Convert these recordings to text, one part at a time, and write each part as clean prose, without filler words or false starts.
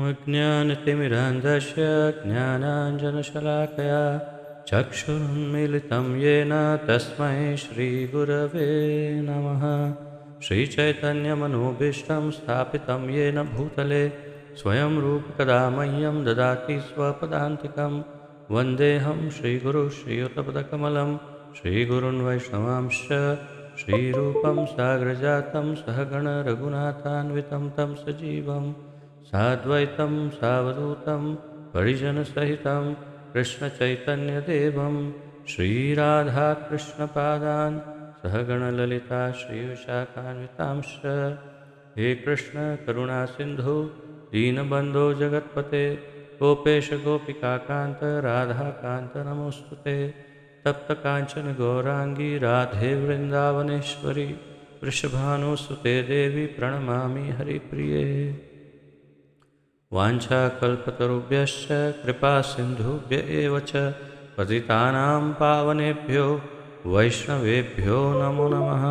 अज्ञानतिमिरान्धस्य ज्ञानाञ्जनशलाकया चक्षुरुन्मीलितं येन तस्मै श्रीगुरवे नमः। श्रीचैतन्यमनोभीष्टं स्थापितं येन भूतले स्वयं रूपकदा मह्यं ददाति स्वपदान्तिकं। वन्देऽहं श्रीगुरुं श्रीयुतपदकमलं श्रीगुरून् वैष्णवांश्च श्रीरूपं साग्रजातं सहगण रघुनाथान्वितं तं सजीवं साद्वैतं सावधूतं परिजनसहितं कृष्णचैतन्यदेवं श्रीराधाकृष्णपादान् सहगणललिता श्रीविशाखान्वितांश्च। हे कृष्ण करुणा सिन्धु दीनबन्धो जगत्पते गोपेश गोपिकान्त राधाकान्त नमोऽस्तुते। तप्त कांचन गौरांगी राधे वृंदावनेश्वरी वृषभानुसुते देवी प्रणमामि हरिप्रिये। वाञ्छाकल्पतरुभ्यश्च कृपा सिन्धुभ्य एव च पतितानां पावनेभ्यो वैष्णवेभ्यो नमो नमः।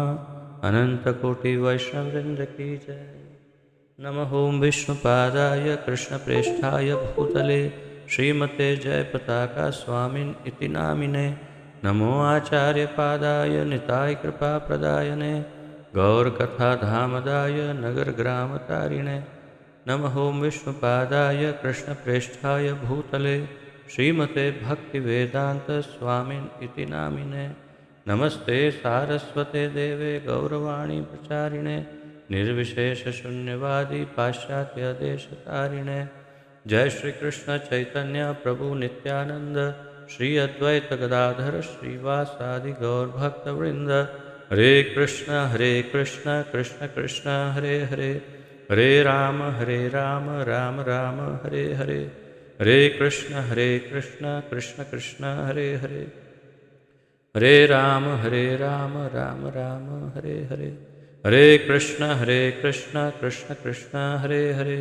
अनंतकोटि वैष्णववृंद की जय। नमः ओं विष्णुपादाय कृष्णप्रेष्ठाय भूतले श्रीमते जयपताका स्वामिन् इति नामिने। नमो आचार्यपादाय निताय कृपाप्रदायने गौरकथाधामदाय नगरग्रामतारिणे। नमः ओं विष्णुपादाय कृष्णप्रेष्ठाय भूतले श्रीमते भक्तिवेदांत स्वामिन् इति नामिने। नमस्ते सारस्वते देवे गौरवाणी प्रचारिणे निर्विशेषशून्यवादी पाश्चात्यदेशतारिणे। जय श्री कृष्ण चैतन्य प्रभु नित्यानंद श्री अद्वैत गदाधर श्रीवासादि गौरभक्तवृंद। हरे कृष्ण कृष्ण कृष्ण हरे हरे हरे राम राम राम हरे हरे। हरे कृष्ण कृष्ण कृष्ण हरे हरे हरे राम राम राम हरे हरे। हरे कृष्ण कृष्ण कृष्ण हरे हरे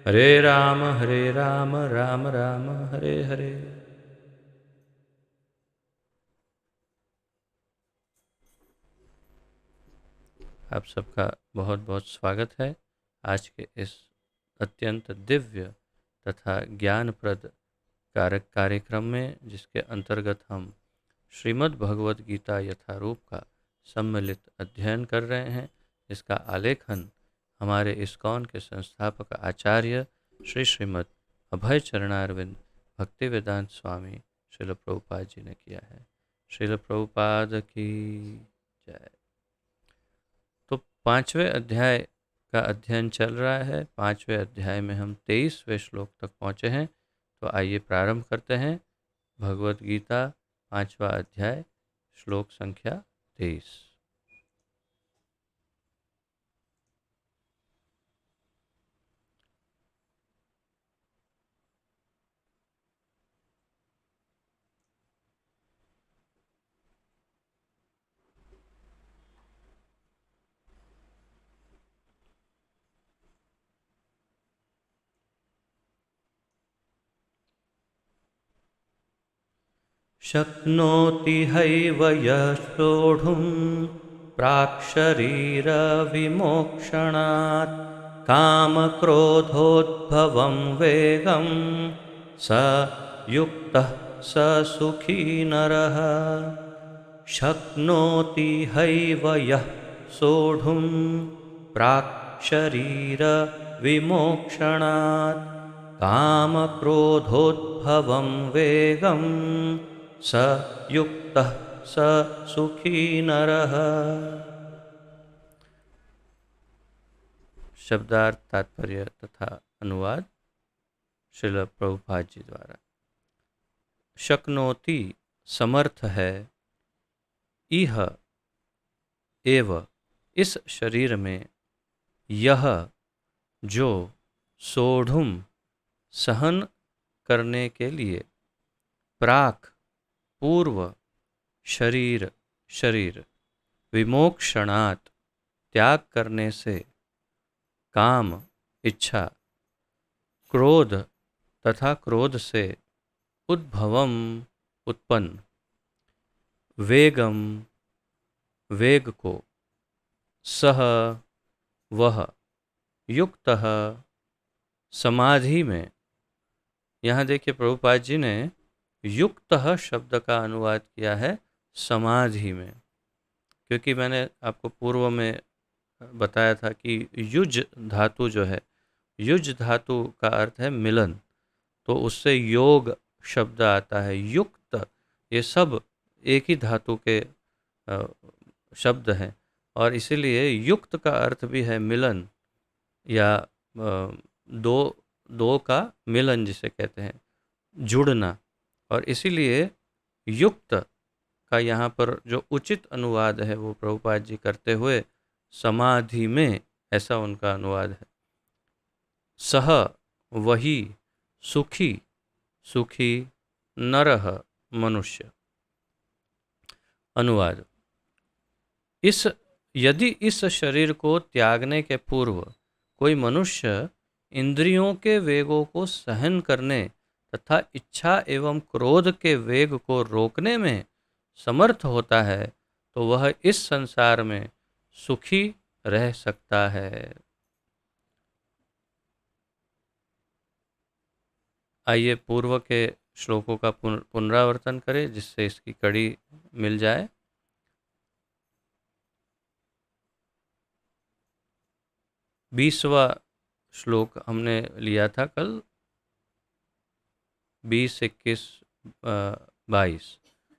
हरे राम राम राम हरे हरे। आप सबका बहुत बहुत स्वागत है आज के इस अत्यंत दिव्य तथा ज्ञानप्रद कार्यक्रम में, जिसके अंतर्गत हम श्रीमद् भगवद गीता यथारूप का सम्मिलित अध्ययन कर रहे हैं। इसका आलेखन हमारे इस्कॉन के संस्थापक आचार्य श्रीमद् अभय चरणारविंद भक्तिवेदांत स्वामी श्रील प्रभुपाद जी ने किया है। श्रील प्रभुपाद की जय। तो 5वें अध्याय का अध्ययन चल रहा है। 5वें अध्याय में हम 23वें श्लोक तक पहुँचे हैं। तो आइए प्रारंभ करते हैं। भगवद गीता 5वां अध्याय श्लोक संख्या 23। शक्नोति हैव यः सोढुं प्राक्शरीरविमोक्षणात् कामक्रोधोद्भवं वेगं स युक्तः स सुखी नरः। शक्नोति हैव यः सोढुं प्राक्शरीरविमोक्षणात् कामक्रोधोद्भवं वेगं स युक्तः स सुखी नरः। शब्दार्थ, तात्पर्य तथा अनुवाद श्रील प्रभुपाद जी द्वारा। शक्नोति समर्थ है, इह एव इस शरीर में, यह जो सोढ़ुम सहन करने के लिए, प्राक पूर्व, शरीर विमोक्षणात् त्याग करने से, काम इच्छा, क्रोध तथा क्रोध से, उद्भवम उत्पन्न, वेगम वेग को, सह वह, युक्तः समाधि में, यहाँ देखिए प्रभुपाद जी ने युक्तः शब्द का अनुवाद किया है समाधि में, क्योंकि मैंने आपको पूर्व में बताया था कि युज धातु जो है, युज धातु का अर्थ है मिलन, तो उससे योग शब्द आता है, युक्त, ये सब एक ही धातु के शब्द हैं, और इसीलिए युक्त का अर्थ भी है मिलन, या दो दो का मिलन जिसे कहते हैं, जुड़ना। और इसीलिए युक्त का यहाँ पर जो उचित अनुवाद है वो प्रभुपाद जी करते हुए समाधि में, ऐसा उनका अनुवाद है। सह, वही, सुखी, सुखी नरह, मनुष्य। अनुवाद: इस यदि इस शरीर को त्यागने के पूर्व कोई मनुष्य इंद्रियों के वेगों को सहन करने तथा इच्छा एवं क्रोध के वेग को रोकने में समर्थ होता है, तो वह इस संसार में सुखी रह सकता है। आइए पूर्व के श्लोकों का पुनरावर्तन करें जिससे इसकी कड़ी मिल जाए। 20वां श्लोक हमने लिया था कल, 20, 21, 22।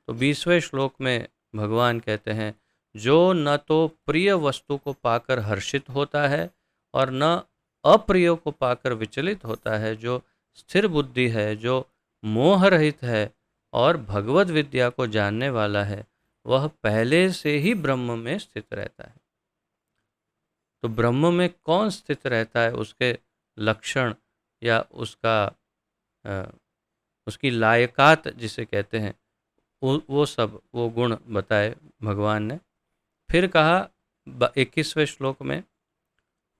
तो 20वें श्लोक में भगवान कहते हैं, जो न तो प्रिय वस्तु को पाकर हर्षित होता है और न अप्रिय को पाकर विचलित होता है, जो स्थिर बुद्धि है, जो मोह रहित है और भगवद विद्या को जानने वाला है, वह पहले से ही ब्रह्म में स्थित रहता है। तो ब्रह्म में कौन स्थित रहता है, उसके लक्षण या उसकी लायकात जिसे कहते हैं, वो सब वो गुण बताए भगवान ने। फिर कहा 21वें श्लोक में,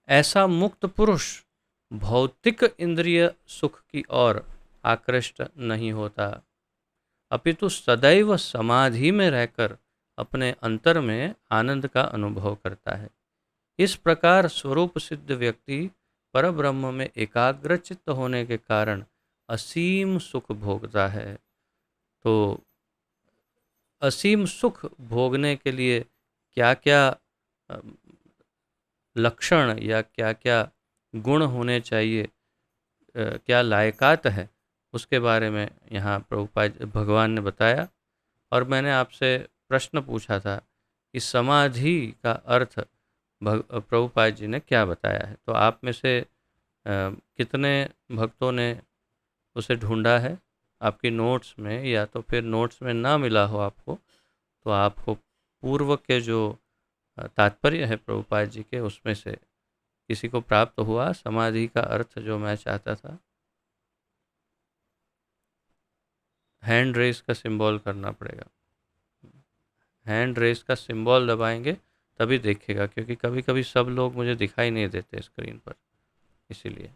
ऐसा मुक्त पुरुष भौतिक इंद्रिय सुख की ओर आकृष्ट नहीं होता, अपितु सदैव समाधि में रहकर अपने अंतर में आनंद का अनुभव करता है। इस प्रकार स्वरूप सिद्ध व्यक्ति परब्रह्म में एकाग्रचित्त होने के कारण असीम सुख भोगता है। तो असीम सुख भोगने के लिए क्या क्या लक्षण या क्या क्या गुण होने चाहिए, क्या लायकात है, उसके बारे में यहाँ प्रभुपाद भगवान ने बताया। और मैंने आपसे प्रश्न पूछा था कि समाधि का अर्थ प्रभुपाद जी ने क्या बताया है, तो आप में से कितने भक्तों ने उसे ढूंढा है आपकी नोट्स में, या तो फिर नोट्स में ना मिला हो आपको, तो आपको पूर्व के जो तात्पर्य है प्रभुपाद जी के, उसमें से किसी को प्राप्त हुआ समाधि का अर्थ जो मैं चाहता था? हैंड रेस का सिंबल करना पड़ेगा, हैंड रेस का सिंबल दबाएंगे तभी देखेगा, क्योंकि कभी कभी सब लोग मुझे दिखाई नहीं देते स्क्रीन पर, इसीलिए।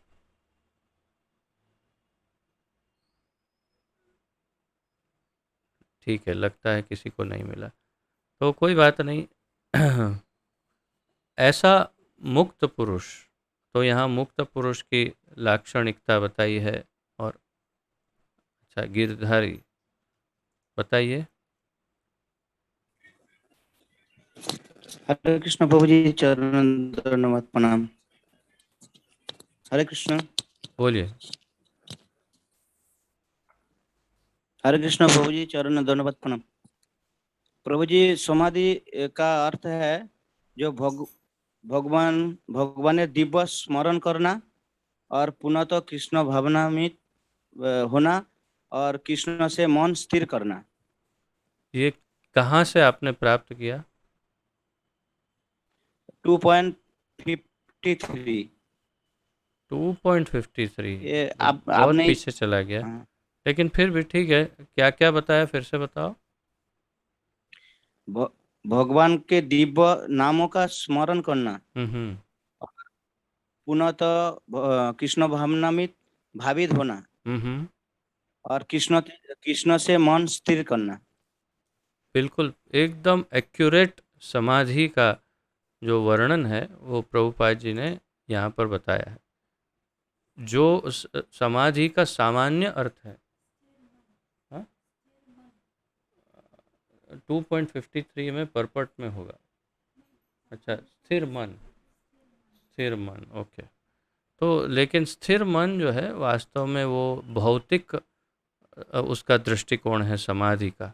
ठीक है, लगता है किसी को नहीं मिला, तो कोई बात नहीं। ऐसा मुक्त पुरुष, तो यहाँ मुक्त पुरुष की लाक्षणिकता बताई है। और अच्छा, गिरधारी बताइए। हरे कृष्ण प्रभु जी, चरण धन्यवाद प्रणाम। हरे कृष्ण। बोलिए। हरे कृष्ण प्रभु जी, चरण धन्यवाद प्रणाम। प्रभु जी, समाधि का अर्थ है जो भगवान दिव्य स्मरण करना और पुनः तो कृष्ण भावनामित होना और कृष्ण से मन स्थिर करना। ये कहाँ से आपने प्राप्त किया? 2.53। 2.53? ये तो बहुत आपने। पीछे चला गया, हाँ। लेकिन फिर भी ठीक है। क्या क्या बताया, फिर से बताओ। भगवान के दिव्य नामों का स्मरण करना, हम्म। पुनः तो कृष्ण भावनामित भावित होना हम्म। और कृष्ण से मन स्थिर करना। बिल्कुल एकदम एक्यूरेट समाधि का जो वर्णन है वो प्रभुपाद जी ने यहाँ पर बताया है। जो समाधि का सामान्य अर्थ है, हाँ, 2.53 में परपट में होगा। अच्छा, स्थिर मन, स्थिर मन, ओके। तो लेकिन स्थिर मन जो है वास्तव में वो भौतिक उसका दृष्टिकोण है समाधि का।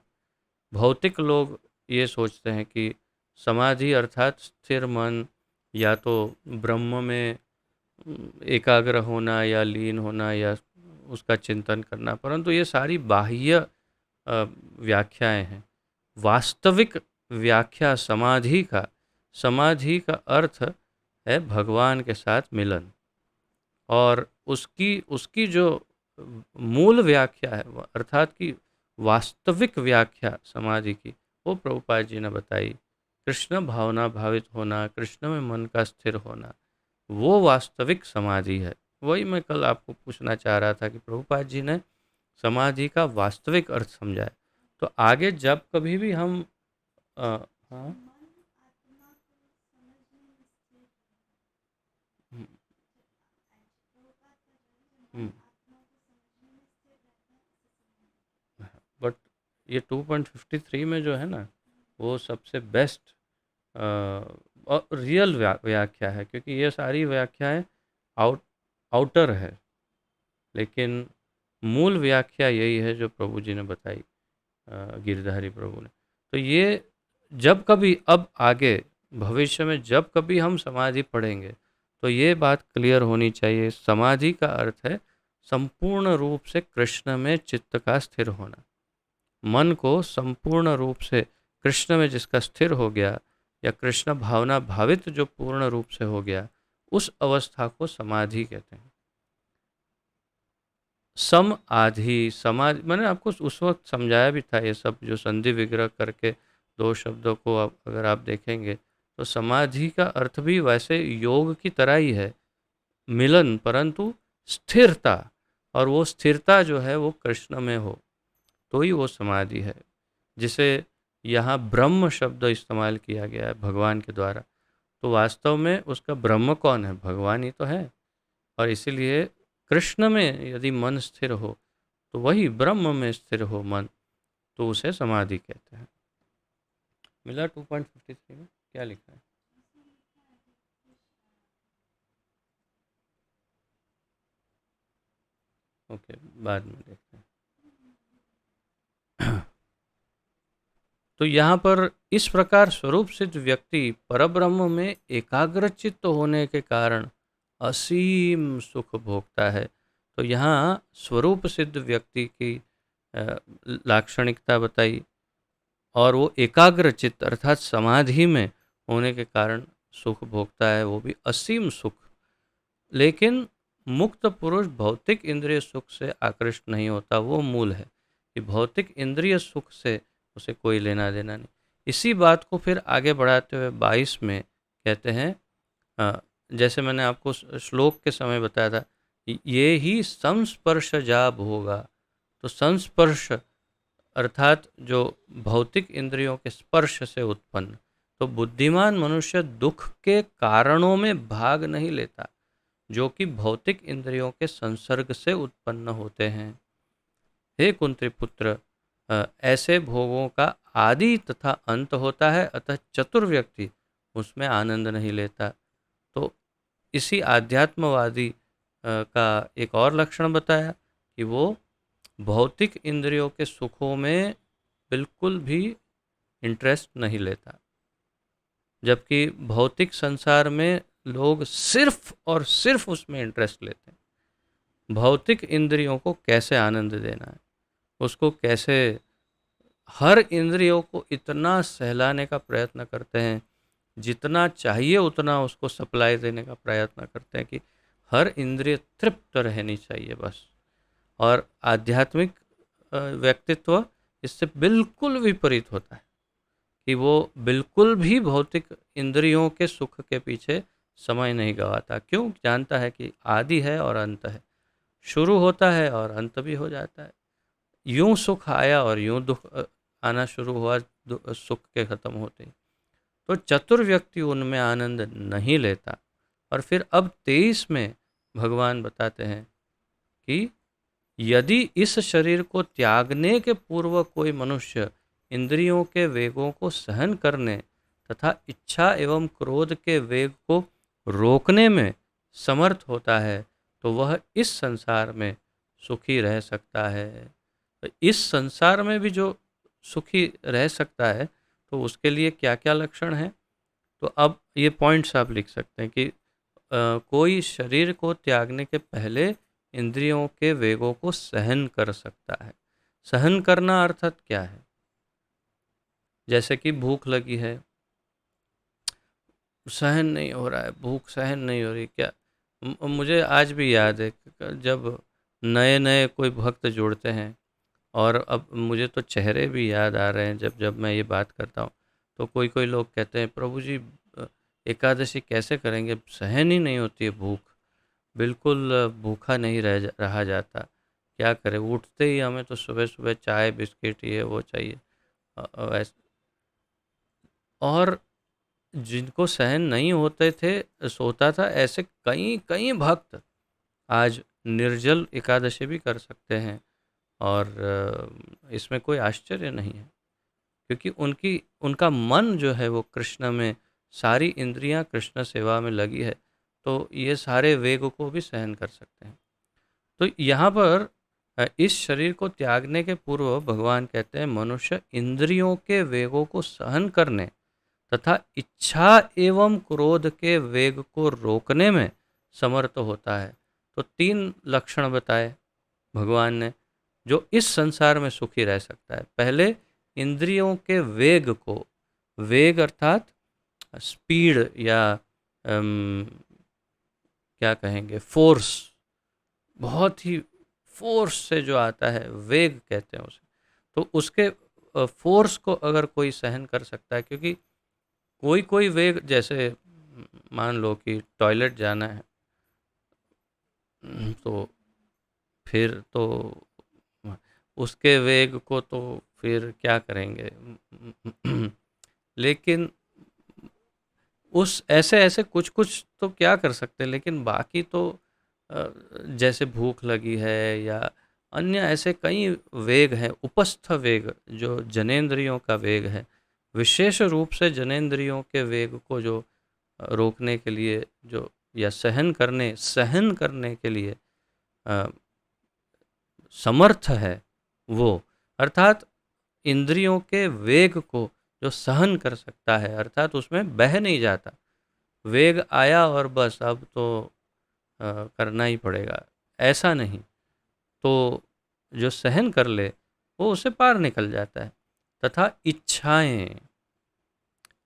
भौतिक लोग ये सोचते हैं कि समाधि अर्थात स्थिर मन, या तो ब्रह्म में एकाग्र होना या लीन होना या उसका चिंतन करना, परंतु ये सारी बाह्य व्याख्याएं हैं। वास्तविक व्याख्या समाधि का अर्थ है भगवान के साथ मिलन, और उसकी उसकी जो मूल व्याख्या है, अर्थात कि वास्तविक व्याख्या समाधि की, वो प्रभुपाद जी ने बताई। कृष्ण भावना भावित होना, कृष्ण में मन का स्थिर होना, वो वास्तविक समाधि है। वही मैं कल आपको पूछना चाह रहा था कि प्रभुपाद जी ने समाधि का वास्तविक अर्थ समझाया। तो आगे जब कभी भी हम हाँ, हम्म, हम्म, बट ये 2.53 में जो है ना, वो सबसे बेस्ट और रियल व्याख्या है, क्योंकि ये सारी व्याख्याएं आउट आउटर है, लेकिन मूल व्याख्या यही है जो प्रभु जी ने बताई, गिरधारी प्रभु ने। तो ये जब कभी अब आगे भविष्य में जब कभी हम समाधि पढ़ेंगे तो ये बात क्लियर होनी चाहिए, समाधि का अर्थ है संपूर्ण रूप से कृष्ण में चित्त का स्थिर होना। मन को संपूर्ण रूप से कृष्ण में जिसका स्थिर हो गया, या कृष्ण भावना भावित जो पूर्ण रूप से हो गया, उस अवस्था को समाधि कहते हैं। सम आधि समाधि, मैंने आपको उस वक्त समझाया भी था, ये सब जो संधि विग्रह करके दो शब्दों को अगर आप देखेंगे तो समाधि का अर्थ भी वैसे योग की तरह ही है, मिलन, परंतु स्थिरता। और वो स्थिरता जो है वो कृष्ण में हो तो ही वो समाधि है, जिसे यहाँ ब्रह्म शब्द इस्तेमाल किया गया है भगवान के द्वारा। तो वास्तव में उसका ब्रह्म कौन है? भगवान ही तो है। और इसीलिए कृष्ण में यदि मन स्थिर हो तो वही ब्रह्म में स्थिर हो मन, तो उसे समाधि कहते हैं। मिला 2.53 में क्या लिखा है? ओके, बाद में देखते हैं। तो यहाँ पर इस प्रकार स्वरूप सिद्ध व्यक्ति परब्रह्म में एकाग्रचित्त होने के कारण असीम सुख भोगता है। तो यहाँ स्वरूप सिद्ध व्यक्ति की लाक्षणिकता बताई, और वो एकाग्र चित्त अर्थात समाधि में होने के कारण सुख भोगता है, वो भी असीम सुख। लेकिन मुक्त पुरुष भौतिक इंद्रिय सुख से आकृष्ट नहीं होता, वो मूल है कि भौतिक इंद्रिय सुख से उसे कोई लेना देना नहीं। इसी बात को फिर आगे बढ़ाते हुए 22 में कहते हैं, जैसे मैंने आपको श्लोक के समय बताया था, ये ही संस्पर्श जाब होगा। तो संस्पर्श अर्थात जो भौतिक इंद्रियों के स्पर्श से उत्पन्न, तो बुद्धिमान मनुष्य दुख के कारणों में भाग नहीं लेता जो कि भौतिक इंद्रियों के संसर्ग से उत्पन्न होते हैं। हे कुंती पुत्र, ऐसे भोगों का आदि तथा अंत होता है, अतः चतुर व्यक्ति उसमें आनंद नहीं लेता। तो इसी आध्यात्मवादी का एक और लक्षण बताया कि वो भौतिक इंद्रियों के सुखों में बिल्कुल भी इंटरेस्ट नहीं लेता, जबकि भौतिक संसार में लोग सिर्फ और सिर्फ उसमें इंटरेस्ट लेते हैं। भौतिक इंद्रियों को कैसे आनंद देना है, उसको कैसे, हर इंद्रियों को इतना सहलाने का प्रयत्न करते हैं, जितना चाहिए उतना उसको सप्लाई देने का प्रयत्न करते हैं कि हर इंद्रिय तृप्त रहनी चाहिए बस। और आध्यात्मिक व्यक्तित्व इससे बिल्कुल विपरीत होता है कि वो बिल्कुल भी भौतिक इंद्रियों के सुख के पीछे समय नहीं गवाता। क्यों? जानता है कि आदि है और अंत है, शुरू होता है और अंत भी हो जाता है। यूं सुख आया और यूं दुख आना शुरू हुआ, सुख के खत्म होते ही। तो चतुर व्यक्ति उनमें आनंद नहीं लेता। और फिर अब 23 में भगवान बताते हैं कि यदि इस शरीर को त्यागने के पूर्व कोई मनुष्य इंद्रियों के वेगों को सहन करने तथा इच्छा एवं क्रोध के वेग को रोकने में समर्थ होता है तो वह इस संसार में सुखी रह सकता है। तो इस संसार में भी जो सुखी रह सकता है तो उसके लिए क्या क्या लक्षण हैं, तो अब ये पॉइंट्स आप लिख सकते हैं कि कोई शरीर को त्यागने के पहले इंद्रियों के वेगों को सहन कर सकता है। सहन करना अर्थात क्या है? जैसे कि भूख लगी है, सहन नहीं हो रहा है, भूख सहन नहीं हो रही क्या। मुझे आज भी याद है जब नए नए कोई भक्त जुड़ते हैं, और अब मुझे तो चेहरे भी याद आ रहे हैं जब जब मैं ये बात करता हूँ, तो कोई कोई लोग कहते हैं प्रभु जी एकादशी कैसे करेंगे, सहन ही नहीं होती है भूख, बिल्कुल भूखा नहीं रहा जाता, क्या करें, उठते ही हमें तो सुबह सुबह चाय बिस्किट ये वो चाहिए। वैसे और जिनको सहन नहीं होते थे सोता था, ऐसे कई कई भक्त आज निर्जल एकादशी भी कर सकते हैं, और इसमें कोई आश्चर्य नहीं है, क्योंकि उनका मन जो है वो कृष्ण में, सारी इंद्रियां कृष्ण सेवा में लगी है, तो ये सारे वेग को भी सहन कर सकते हैं। तो यहाँ पर इस शरीर को त्यागने के पूर्व भगवान कहते हैं मनुष्य इंद्रियों के वेगों को सहन करने तथा इच्छा एवं क्रोध के वेग को रोकने में समर्थ होता है। तो 3 लक्षण बताए भगवान ने जो इस संसार में सुखी रह सकता है। पहले इंद्रियों के वेग को, वेग अर्थात स्पीड या क्या कहेंगे, फोर्स, बहुत ही फोर्स से जो आता है वेग कहते हैं उसे, तो उसके फोर्स को अगर कोई सहन कर सकता है, क्योंकि कोई कोई वेग, जैसे मान लो कि टॉयलेट जाना है, तो फिर तो उसके वेग को तो फिर क्या करेंगे। लेकिन उस ऐसे ऐसे कुछ कुछ तो क्या कर सकते हैं, लेकिन बाकी तो जैसे भूख लगी है या अन्य ऐसे कई वेग हैं, उपस्थ वेग जो जनेंद्रियों का वेग है, विशेष रूप से जनेंद्रियों के वेग को जो रोकने के लिए जो, या सहन करने के लिए अ, समर्थ है वो, अर्थात इंद्रियों के वेग को जो सहन कर सकता है, अर्थात उसमें बह नहीं जाता, वेग आया और बस अब तो करना ही पड़ेगा, ऐसा नहीं, तो जो सहन कर ले वो उससे पार निकल जाता है। तथा इच्छाएं,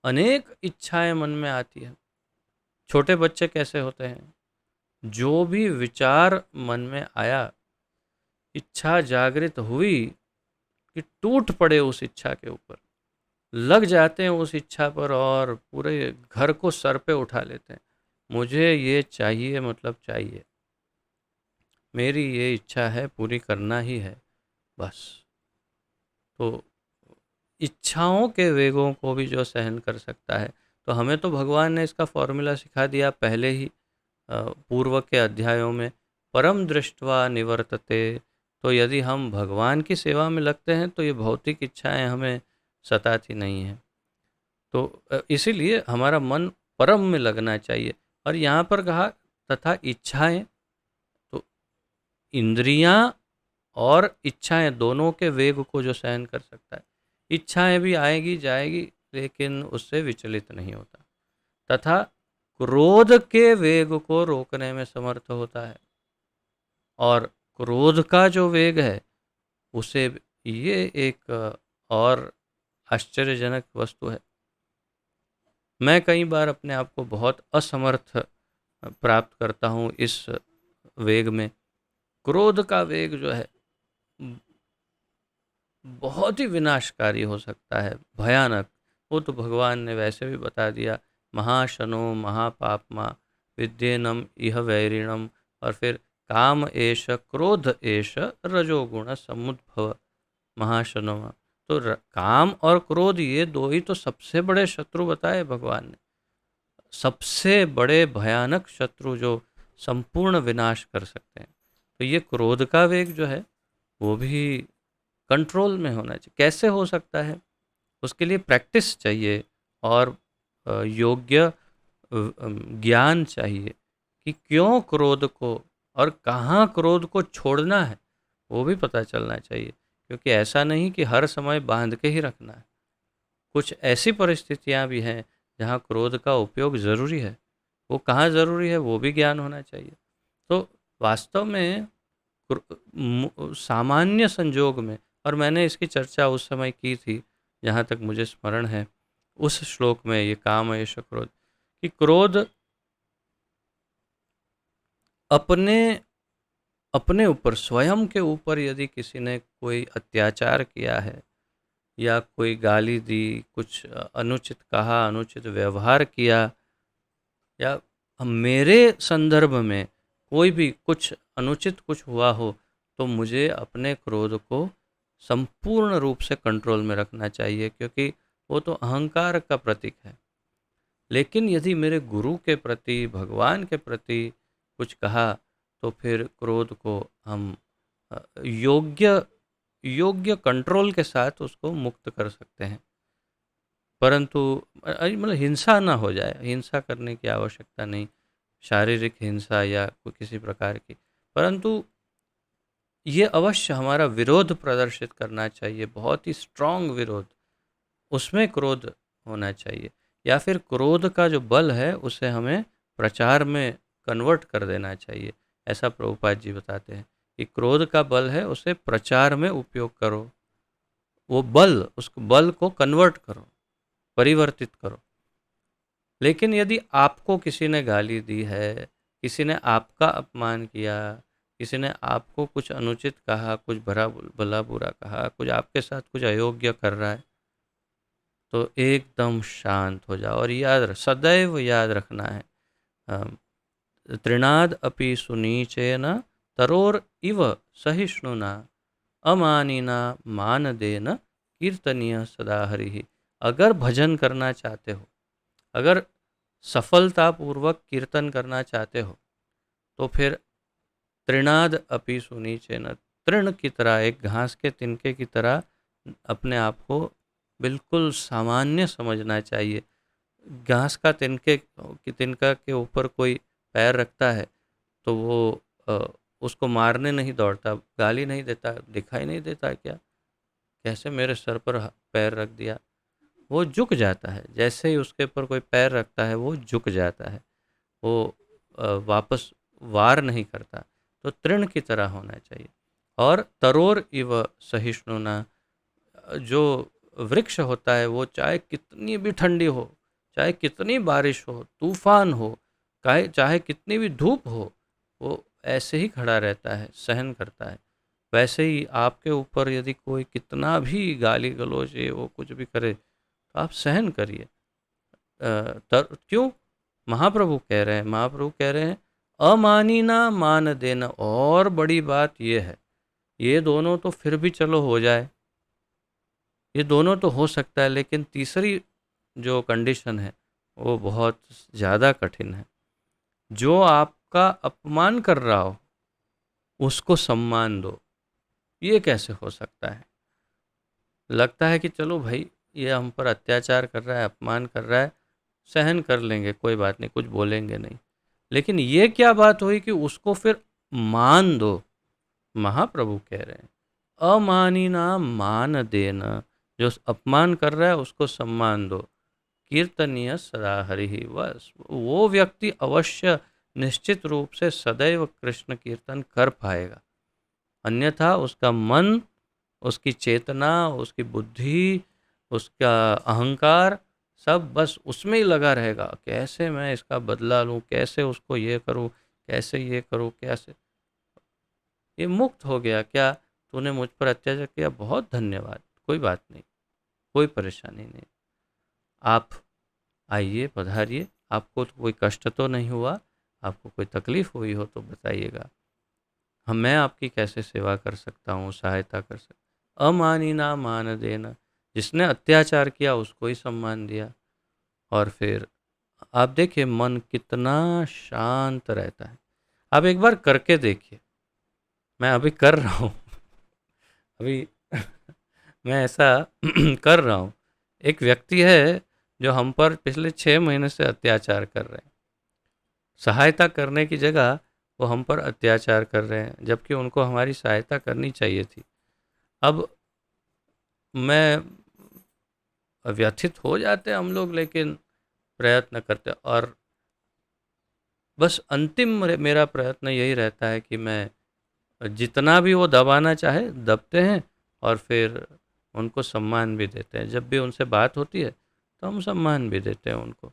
अनेक इच्छाएं मन में आती है। छोटे बच्चे कैसे होते हैं, जो भी विचार मन में आया, इच्छा जागृत हुई कि टूट पड़े उस इच्छा के ऊपर, लग जाते हैं उस इच्छा पर और पूरे घर को सर पे उठा लेते हैं, मुझे ये चाहिए, मतलब चाहिए, मेरी ये इच्छा है, पूरी करना ही है बस। तो इच्छाओं के वेगों को भी जो सहन कर सकता है, तो हमें तो भगवान ने इसका फॉर्मूला सिखा दिया पहले ही पूर्व के अध्यायों में, परम दृष्टवा निवर्तते। तो यदि हम भगवान की सेवा में लगते हैं तो ये भौतिक इच्छाएं हमें सताती नहीं हैं। तो इसीलिए हमारा मन परम में लगना चाहिए। और यहाँ पर कहा तथा इच्छाएं, तो इंद्रियां और इच्छाएं दोनों के वेग को जो सहन कर सकता है, इच्छाएं भी आएगी जाएगी लेकिन उससे विचलित नहीं होता, तथा क्रोध के वेग को रोकने में समर्थ होता है। और क्रोध का जो वेग है उसे, ये एक और आश्चर्यजनक वस्तु है। मैं कई बार अपने आप को बहुत असमर्थ प्राप्त करता हूँ इस वेग में। क्रोध का वेग जो है बहुत ही विनाशकारी हो सकता है, भयानक। वो तो भगवान ने वैसे भी बता दिया, महाशनो महापापमा विद्येनम इह वैरिणम, और फिर काम एष क्रोध एष रजोगुण समुद्भव महाशनो। तो काम और क्रोध ये दो ही तो सबसे बड़े शत्रु बताए भगवान ने, सबसे बड़े भयानक शत्रु जो संपूर्ण विनाश कर सकते हैं। तो ये क्रोध का वेग जो है वो भी कंट्रोल में होना चाहिए। कैसे हो सकता है? उसके लिए प्रैक्टिस चाहिए और योग्य ज्ञान चाहिए कि क्यों क्रोध को और कहाँ क्रोध को छोड़ना है, वो भी पता चलना चाहिए। क्योंकि ऐसा नहीं कि हर समय बांध के ही रखना है। कुछ ऐसी परिस्थितियाँ भी हैं जहाँ क्रोध का उपयोग ज़रूरी है। वो कहाँ ज़रूरी है वो भी ज्ञान होना चाहिए। तो वास्तव में सामान्य संजोग में, और मैंने इसकी चर्चा उस समय की थी जहाँ तक मुझे स्मरण है, उस श्लोक में ये काम एष क्रोध, कि क्रोध अपने अपने ऊपर, स्वयं के ऊपर यदि किसी ने कोई अत्याचार किया है या कोई गाली दी, कुछ अनुचित कहा, अनुचित व्यवहार किया, या मेरे संदर्भ में कोई भी कुछ अनुचित कुछ हुआ हो, तो मुझे अपने क्रोध को संपूर्ण रूप से कंट्रोल में रखना चाहिए, क्योंकि वो तो अहंकार का प्रतीक है। लेकिन यदि मेरे गुरु के प्रति, भगवान के प्रति कुछ कहा, तो फिर क्रोध को हम योग्य योग्य कंट्रोल के साथ उसको मुक्त कर सकते हैं। परंतु मतलब हिंसा ना हो जाए, हिंसा करने की आवश्यकता नहीं, शारीरिक हिंसा या कोई किसी प्रकार की। परंतु ये अवश्य हमारा विरोध प्रदर्शित करना चाहिए, बहुत ही स्ट्रांग विरोध, उसमें क्रोध होना चाहिए। या फिर क्रोध का जो बल है उसे हमें प्रचार में कन्वर्ट कर देना चाहिए। ऐसा प्रभुपाद जी बताते हैं कि क्रोध का बल है उसे प्रचार में उपयोग करो, वो बल, उस बल को कन्वर्ट करो, परिवर्तित करो। लेकिन यदि आपको किसी ने गाली दी है, किसी ने आपका अपमान किया, किसी ने आपको कुछ अनुचित कहा, कुछ भला बुरा कहा, कुछ आपके साथ कुछ अयोग्य कर रहा है, तो एकदम शांत हो जाओ और सदैव याद रखना है, अम, तृणाद अपि सुनीचेन तरोर इव सहिष्णुना अमानिना मानदेन कीर्तनीय सदा हरिः। अगर भजन करना चाहते हो, अगर सफलतापूर्वक कीर्तन करना चाहते हो, तो फिर तृणाद अपि सुनीचेन, तृण की तरह, एक घास के तिनके की तरह अपने आप को बिल्कुल सामान्य समझना चाहिए। घास का तिनका के ऊपर कोई पैर रखता है तो वो अ, उसको मारने नहीं दौड़ता, गाली नहीं देता, दिखाई नहीं देता क्या, कैसे मेरे सर पर पैर रख दिया। वो झुक जाता है, जैसे ही उसके ऊपर कोई पैर रखता है वो झुक जाता है, वो वापस वार नहीं करता। तो तृण की तरह होना चाहिए। और तरोर इव सहिष्णुना, जो वृक्ष होता है वो चाहे कितनी भी ठंडी हो, चाहे कितनी बारिश हो, तूफान हो, चाहे कितनी भी धूप हो, वो ऐसे ही खड़ा रहता है, सहन करता है। वैसे ही आपके ऊपर यदि कोई कितना भी गाली गलौज ये वो कुछ भी करे, तो आप सहन करिए। क्यों? महाप्रभु कह रहे हैं अमानी ना मान देना। और बड़ी बात ये है, ये दोनों तो फिर भी चलो हो जाए, ये दोनों तो हो सकता है, लेकिन तीसरी जो कंडीशन है वो बहुत ज़्यादा कठिन है। जो आपका अपमान कर रहा हो उसको सम्मान दो। ये कैसे हो सकता है? लगता है कि चलो भाई, ये हम पर अत्याचार कर रहा है, अपमान कर रहा है, सहन कर लेंगे, कोई बात नहीं, कुछ बोलेंगे नहीं। लेकिन ये क्या बात हुई कि उसको फिर मान दो? महाप्रभु कह रहे हैं अमानी ना मान देना, जो अपमान कर रहा है उसको सम्मान दो। कीर्तनीय सदा हरि ही, बस वो व्यक्ति अवश्य निश्चित रूप से सदैव कृष्ण कीर्तन कर पाएगा। अन्यथा उसका मन, उसकी चेतना, उसकी बुद्धि, उसका अहंकार सब बस उसमें ही लगा रहेगा, कैसे मैं इसका बदला लूं, कैसे उसको ये करूं, कैसे ये करूं, कैसे ये मुक्त हो गया। क्या तूने मुझ पर अत्याचार किया, बहुत धन्यवाद, कोई बात नहीं, कोई परेशानी नहीं, आप आइए, पधारिए। आपको तो कोई कष्ट तो नहीं हुआ, आपको कोई तकलीफ हुई हो तो बताइएगा, हम मैं आपकी कैसे सेवा कर सकता हूँ, सहायता कर सकता। अमानी ना मान देना, जिसने अत्याचार किया उसको ही सम्मान दिया। और फिर आप देखिए मन कितना शांत रहता है। आप एक बार करके देखिए। मैं अभी कर रहा हूँ, अभी मैं ऐसा कर रहा हूँ। एक व्यक्ति है जो हम पर पिछले 6 महीने से अत्याचार कर रहे हैं। सहायता करने की जगह वो हम पर अत्याचार कर रहे हैं, जबकि उनको हमारी सहायता करनी चाहिए थी। अब मैं व्यथित हो जाते हैं हम लोग, लेकिन प्रयत्न करते हैं। और बस अंतिम मेरा प्रयत्न यही रहता है कि मैं जितना भी वो दबाना चाहे दबते हैं, और फिर उनको सम्मान भी देते हैं। जब भी उनसे बात होती है तो हम सम्मान भी देते हैं उनको।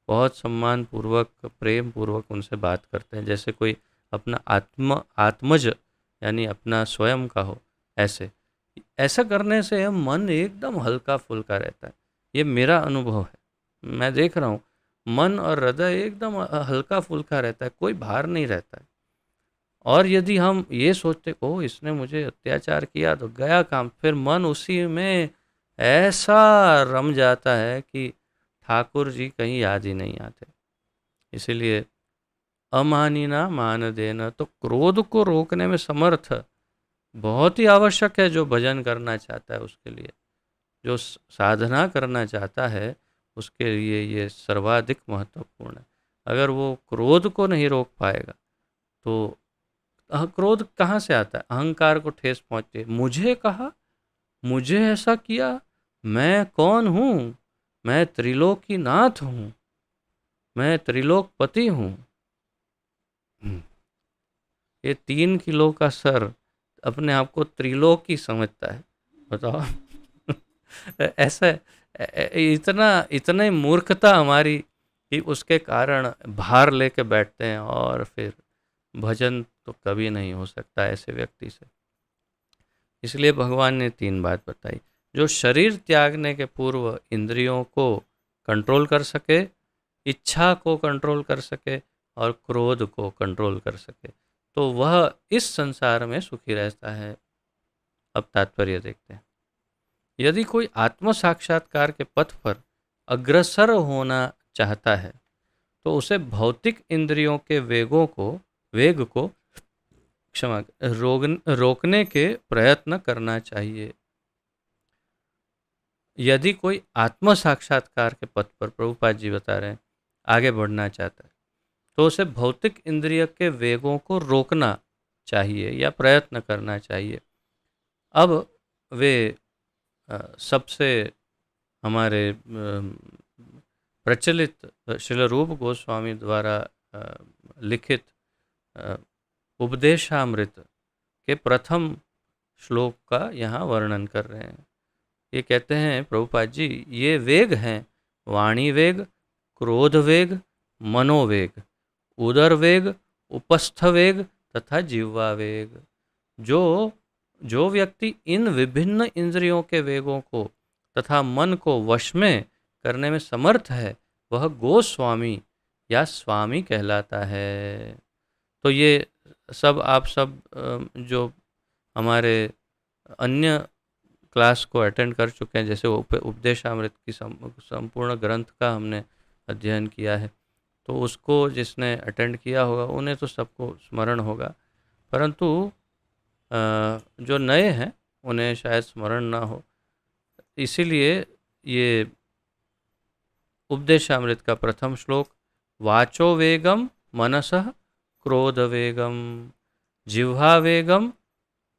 बहुत सम्मान पूर्वक, प्रेम पूर्वक उनसे बात करते हैं, जैसे कोई अपना आत्मज यानी अपना स्वयं का हो। ऐसे ऐसा करने से मन एकदम हल्का फुल्का रहता है। ये मेरा अनुभव है, मैं देख रहा हूँ। मन और हृदय एकदम हल्का फुल्का रहता है, कोई भार नहीं रहता है। और यदि हम ये सोचते ओ इसने मुझे अत्याचार किया तो गया काम, फिर मन उसी में ऐसा रम जाता है कि ठाकुर जी कहीं याद ही नहीं आते। इसीलिए अमानिना मान देना, तो क्रोध को रोकने में समर्थ बहुत ही आवश्यक है। जो भजन करना चाहता है उसके लिए, जो साधना करना चाहता है उसके लिए ये सर्वाधिक महत्वपूर्ण है। अगर वो क्रोध को नहीं रोक पाएगा तो क्रोध कहाँ से आता है? अहंकार को ठेस पहुंचती है। मुझे कहा, मुझे ऐसा किया, मैं कौन हूँ? मैं त्रिलोकीनाथ हूँ, मैं त्रिलोकपति हूँ। ये 3 किलो का सर अपने आप को त्रिलोकी समझता है, बताओ। ऐसा इतना इतने मूर्खता हमारी कि उसके कारण भार लेके बैठते हैं, और फिर भजन तो कभी नहीं हो सकता ऐसे व्यक्ति से। इसलिए भगवान ने 3 बात बताई। जो शरीर त्यागने के पूर्व इंद्रियों को कंट्रोल कर सके, इच्छा को कंट्रोल कर सके, और क्रोध को कंट्रोल कर सके, तो वह इस संसार में सुखी रहता है। अब तात्पर्य देखते हैं। यदि कोई आत्म साक्षात्कार के पथ पर अग्रसर होना चाहता है तो उसे भौतिक इंद्रियों के वेग को क्षमा रोकने के प्रयत्न करना चाहिए। यदि कोई आत्म साक्षात्कार के पथ पर, प्रभुपाद जी बता रहे हैं, आगे बढ़ना चाहता है तो उसे भौतिक इंद्रिय के वेगों को रोकना चाहिए या प्रयत्न करना चाहिए। अब वे सबसे हमारे प्रचलित श्रील रूप गोस्वामी द्वारा लिखित उपदेशामृत के प्रथम श्लोक का यहाँ वर्णन कर रहे हैं। ये कहते हैं प्रभुपाद जी, ये वेग हैं वाणी वेग, क्रोध वेग, मनोवेग, उदर वेग, उपस्थ वेग तथा जिह्वा वेग। जो जो व्यक्ति इन विभिन्न इंद्रियों के वेगों को तथा मन को वश में करने में समर्थ है वह गोस्वामी या स्वामी कहलाता है। तो ये सब आप सब जो हमारे अन्य क्लास को अटेंड कर चुके हैं, जैसे उपदेशामृत की संपूर्ण ग्रंथ का हमने अध्ययन किया है, तो उसको जिसने अटेंड किया होगा उन्हें तो सबको स्मरण होगा। परंतु जो नए हैं उन्हें शायद स्मरण ना हो। इसीलिए ये उपदेशामृत का प्रथम श्लोक, वाचो वेगम मनसः क्रोध वेगम, जिह्वा वेगम,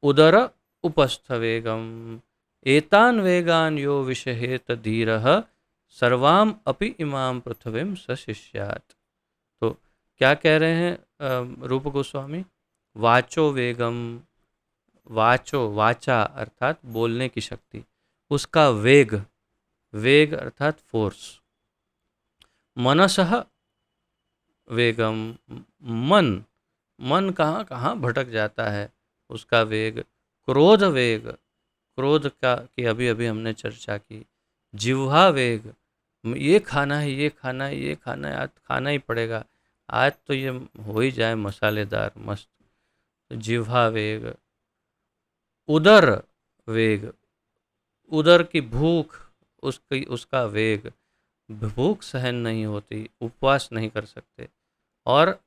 उदर उपस्थ वेगम, एतान वेगान यो विषहेत धीरः सर्वाम अपि इमाम पृथ्वीम सशिष्यात। तो क्या कह रहे हैं रूप गोस्वामी? वाचो वेगम, वाचा अर्थात बोलने की शक्ति, उसका वेग, वेग अर्थात फोर्स, मनसः वेगम, मन, मन कहाँ कहाँ भटक जाता है, उसका वेग, क्रोध वेग, क्रोध का की अभी अभी हमने चर्चा की, जिह्वा वेग, ये खाना है, ये खाना है, ये खाना है, आज खाना ही पड़ेगा, आज तो ये हो ही जाए मसालेदार मस्त, जिह्वा वेग, उदर वेग, उदर की भूख, उसका वेग, भूख सहन नहीं होती, उपवास नहीं कर सकते, और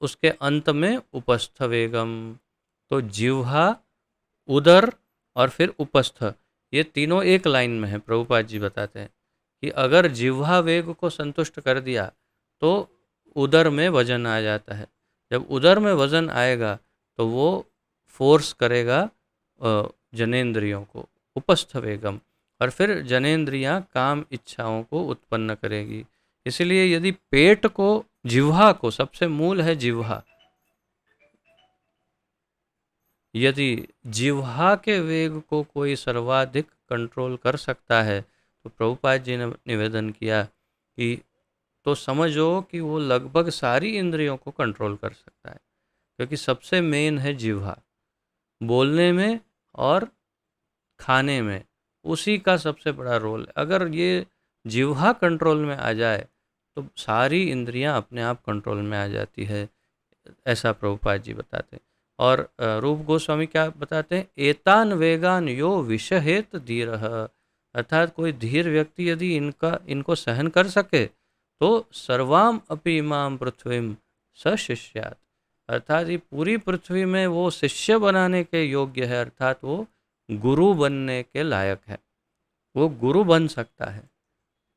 उसके अंत में उपस्थ वेगम। तो जिह्वा, उदर और फिर उपस्थ, ये तीनों एक लाइन में है। प्रभुपाद जी बताते हैं कि अगर जिह्वा वेग को संतुष्ट कर दिया तो उदर में वजन आ जाता है। जब उदर में वजन आएगा तो वो फोर्स करेगा जनेंद्रियों को, उपस्थ वेगम, और फिर जनेंद्रियां काम इच्छाओं को उत्पन्न करेगी। इसलिए यदि पेट को, जिह्वा को, सबसे मूल है जिह्वा, यदि जिह्वा के वेग को कोई सर्वाधिक कंट्रोल कर सकता है तो प्रभुपाद जी ने निवेदन किया कि तो समझो कि वो लगभग सारी इंद्रियों को कंट्रोल कर सकता है, क्योंकि सबसे मेन है जिह्वा। बोलने में और खाने में उसी का सबसे बड़ा रोल है। अगर ये जिह्वा कंट्रोल में आ जाए तो सारी इंद्रियां अपने आप कंट्रोल में आ जाती है, ऐसा प्रभुपाद जी बताते हैं। और रूप गोस्वामी क्या बताते हैं, एतान वेगान यो विषहेत धीर, अर्थात कोई धीर व्यक्ति यदि इनको सहन कर सके तो सर्वाम अपि इमाम पृथ्वीम स शिष्यात, अर्थात ये पूरी पृथ्वी में वो शिष्य बनाने के योग्य है, अर्थात वो गुरु बनने के लायक है। वो गुरु बन सकता है।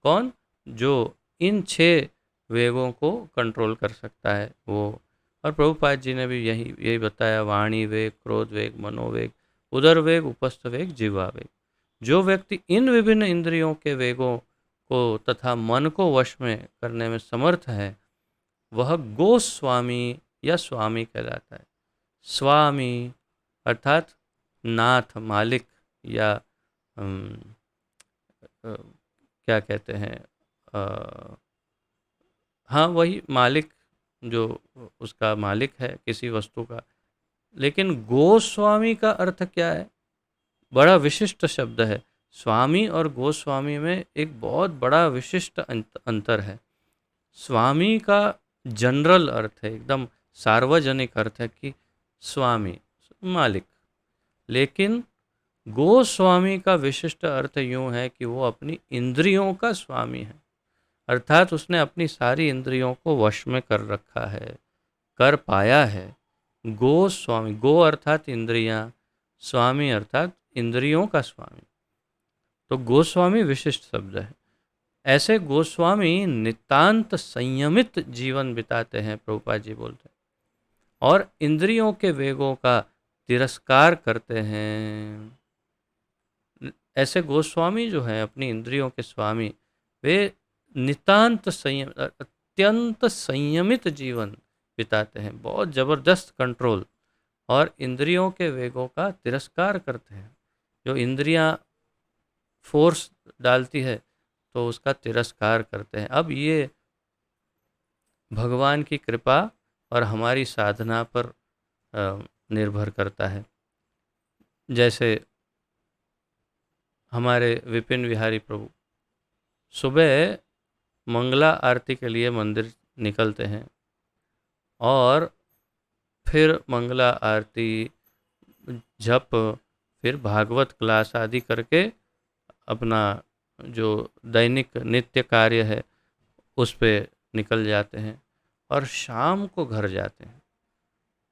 कौन? जो इन 6 वेगों को कंट्रोल कर सकता है वो। और प्रभुपाद जी ने भी यही बताया, वाणी वेग, क्रोध वेग, मनोवेग, उदर वेग, उपस्थ वेग, जिह्वा वेग। जो व्यक्ति इन विभिन्न इंद्रियों के वेगों को तथा मन को वश में करने में समर्थ है वह गोस्वामी या स्वामी कहलाता है। स्वामी अर्थात नाथ, मालिक, या क्या कहते हैं, हाँ वही मालिक, जो उसका मालिक है किसी वस्तु का। लेकिन गोस्वामी का अर्थ क्या है? बड़ा विशिष्ट शब्द है। स्वामी और गोस्वामी में एक बहुत बड़ा विशिष्ट अंतर है। स्वामी का जनरल अर्थ है, एकदम सार्वजनिक अर्थ है कि स्वामी, मालिक। लेकिन गोस्वामी का विशिष्ट अर्थ यूं है कि वो अपनी इंद्रियों का स्वामी है, अर्थात उसने अपनी सारी इंद्रियों को वश में कर रखा है, कर पाया है। गोस्वामी, गो अर्थात इंद्रियां, स्वामी अर्थात इंद्रियों का स्वामी। तो गोस्वामी विशिष्ट शब्द है। ऐसे गोस्वामी नितांत संयमित जीवन बिताते हैं, प्रभुपाद जी बोलते हैं, और इंद्रियों के वेगों का तिरस्कार करते हैं। ऐसे गोस्वामी जो हैं अपनी इंद्रियों के स्वामी, वे नितांत संयम, अत्यंत संयमित जीवन बिताते हैं, बहुत जबरदस्त कंट्रोल, और इंद्रियों के वेगों का तिरस्कार करते हैं। जो इंद्रियां फोर्स डालती है तो उसका तिरस्कार करते हैं। अब ये भगवान की कृपा और हमारी साधना पर निर्भर करता है। जैसे हमारे विपिन विहारी प्रभु सुबह मंगला आरती के लिए मंदिर निकलते हैं और फिर मंगला आरती, जप, फिर भागवत क्लास आदि करके अपना जो दैनिक नित्य कार्य है उस पे निकल जाते हैं और शाम को घर जाते हैं,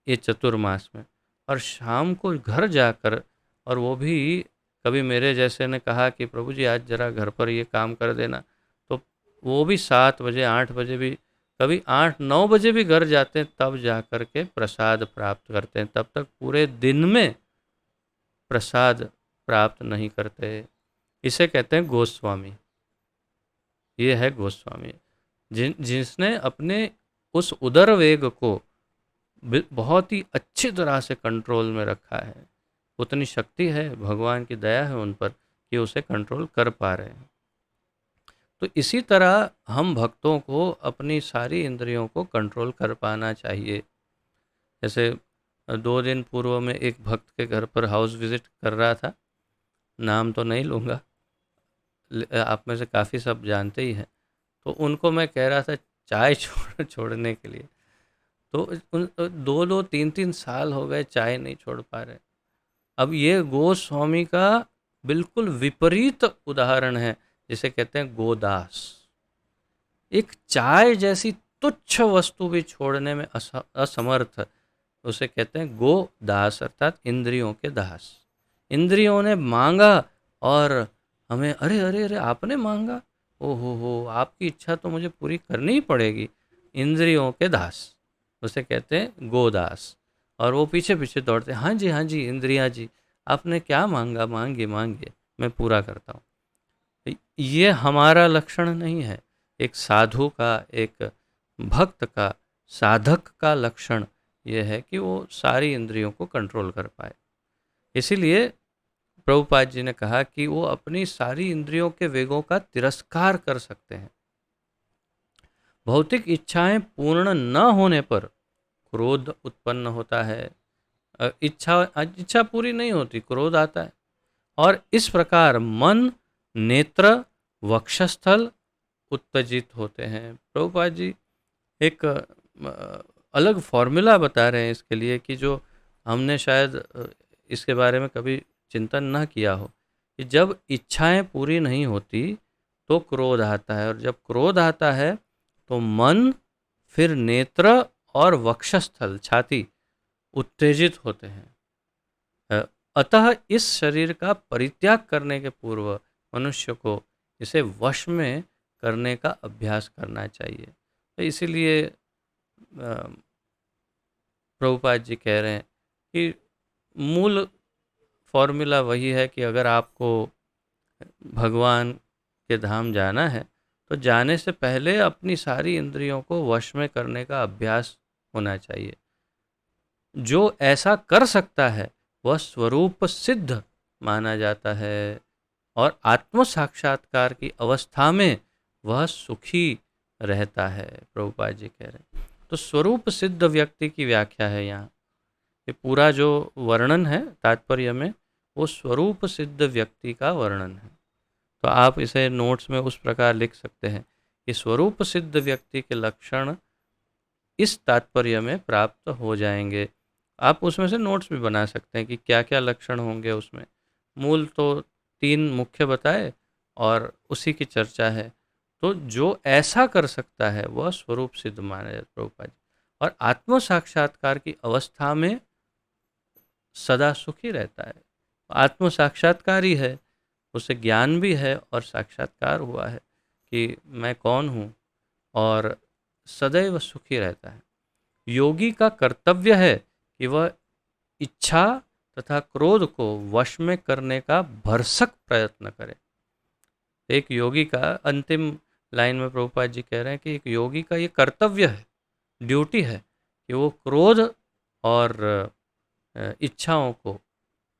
ये चतुर्मास में। और शाम को घर जाकर, और वो भी कभी मेरे जैसे ने कहा कि प्रभु जी आज जरा घर पर ये काम कर देना, तो वो भी 7 बजे 8 बजे भी, कभी 8-9 बजे भी घर जाते हैं, तब जा कर के प्रसाद प्राप्त करते हैं। तब तक पूरे दिन में प्रसाद प्राप्त नहीं करते। इसे कहते हैं गोस्वामी। ये है गोस्वामी जिसने अपने उस उदर वेग को बहुत ही अच्छी तरह से कंट्रोल में रखा है। उतनी शक्ति है, भगवान की दया है उन पर कि उसे कंट्रोल कर पा रहे हैं। तो इसी तरह हम भक्तों को अपनी सारी इंद्रियों को कंट्रोल कर पाना चाहिए। जैसे 2 दिन पूर्व में एक भक्त के घर पर हाउस विजिट कर रहा था, नाम तो नहीं लूँगा, आप में से काफ़ी सब जानते ही हैं। तो उनको मैं कह रहा था चाय छोड़ने के लिए, तो उन 2-2 3-3 साल हो गए चाय नहीं छोड़ पा रहे। अब ये गोस्वामी का बिल्कुल विपरीत उदाहरण है, जिसे कहते हैं गोदास। एक चाय जैसी तुच्छ वस्तु भी छोड़ने में असमर्थ, उसे कहते हैं गो दास, अर्थात इंद्रियों के दास। इंद्रियों ने मांगा और हमें, अरे अरे अरे आपने मांगा, ओ हो, आपकी इच्छा तो मुझे पूरी करनी ही पड़ेगी। इंद्रियों के दास, उसे कहते हैं गोदास। और वो पीछे पीछे दौड़ते, हाँ जी हाँ जी इंद्रिया जी, आपने क्या मांगा, मांगे मांगे, मैं पूरा करता हूँ। ये हमारा लक्षण नहीं है। एक साधु का, एक भक्त का, साधक का लक्षण ये है कि वो सारी इंद्रियों को कंट्रोल कर पाए। इसीलिए प्रभुपाद जी ने कहा कि वो अपनी सारी इंद्रियों के वेगों का तिरस्कार कर सकते हैं। भौतिक इच्छाएं पूर्ण न होने पर क्रोध उत्पन्न होता है। इच्छा पूरी नहीं होती, क्रोध आता है। और इस प्रकार मन, नेत्र, वक्षस्थल उत्तेजित होते हैं। प्रभुपाद जी एक अलग फॉर्मूला बता रहे हैं इसके लिए, कि जो हमने शायद इसके बारे में कभी चिंतन ना किया हो, कि जब इच्छाएं पूरी नहीं होती तो क्रोध आता है, और जब क्रोध आता है तो मन, फिर नेत्र और वक्षस्थल, छाती उत्तेजित होते हैं। अतः इस शरीर का परित्याग करने के पूर्व मनुष्य को इसे वश में करने का अभ्यास करना चाहिए। तो इसीलिए प्रभुपाद जी कह रहे हैं कि मूल फॉर्मूला वही है कि अगर आपको भगवान के धाम जाना है तो जाने से पहले अपनी सारी इंद्रियों को वश में करने का अभ्यास होना चाहिए। जो ऐसा कर सकता है वह स्वरूप सिद्ध माना जाता है, और आत्म साक्षात्कार की अवस्था में वह सुखी रहता है, प्रभुपाद जी कह रहे हैं। तो स्वरूप सिद्ध व्यक्ति की व्याख्या है यहाँ। ये पूरा जो वर्णन है तात्पर्य में, वो स्वरूप सिद्ध व्यक्ति का वर्णन है। तो आप इसे नोट्स में उस प्रकार लिख सकते हैं कि स्वरूप सिद्ध व्यक्ति के लक्षण इस तात्पर्य में प्राप्त हो जाएंगे। आप उसमें से नोट्स भी बना सकते हैं कि क्या क्या लक्षण होंगे उसमें। मूल तो 3 मुख्य बताए और उसी की चर्चा है। तो जो ऐसा कर सकता है वह स्वरूप सिद्ध माना जाता है प्रभुपाद जी। और आत्म साक्षात्कार की अवस्था में सदा सुखी रहता है। आत्म साक्षात्कार ही है, उसे ज्ञान भी है और साक्षात्कार हुआ है कि मैं कौन हूँ, और सदैव सुखी रहता है। योगी का कर्तव्य है कि वह इच्छा तथा क्रोध को वश में करने का भरसक प्रयत्न करे। एक योगी का, अंतिम लाइन में प्रभुपाद जी कह रहे हैं कि एक योगी का ये कर्तव्य है, ड्यूटी है कि वो क्रोध और इच्छाओं को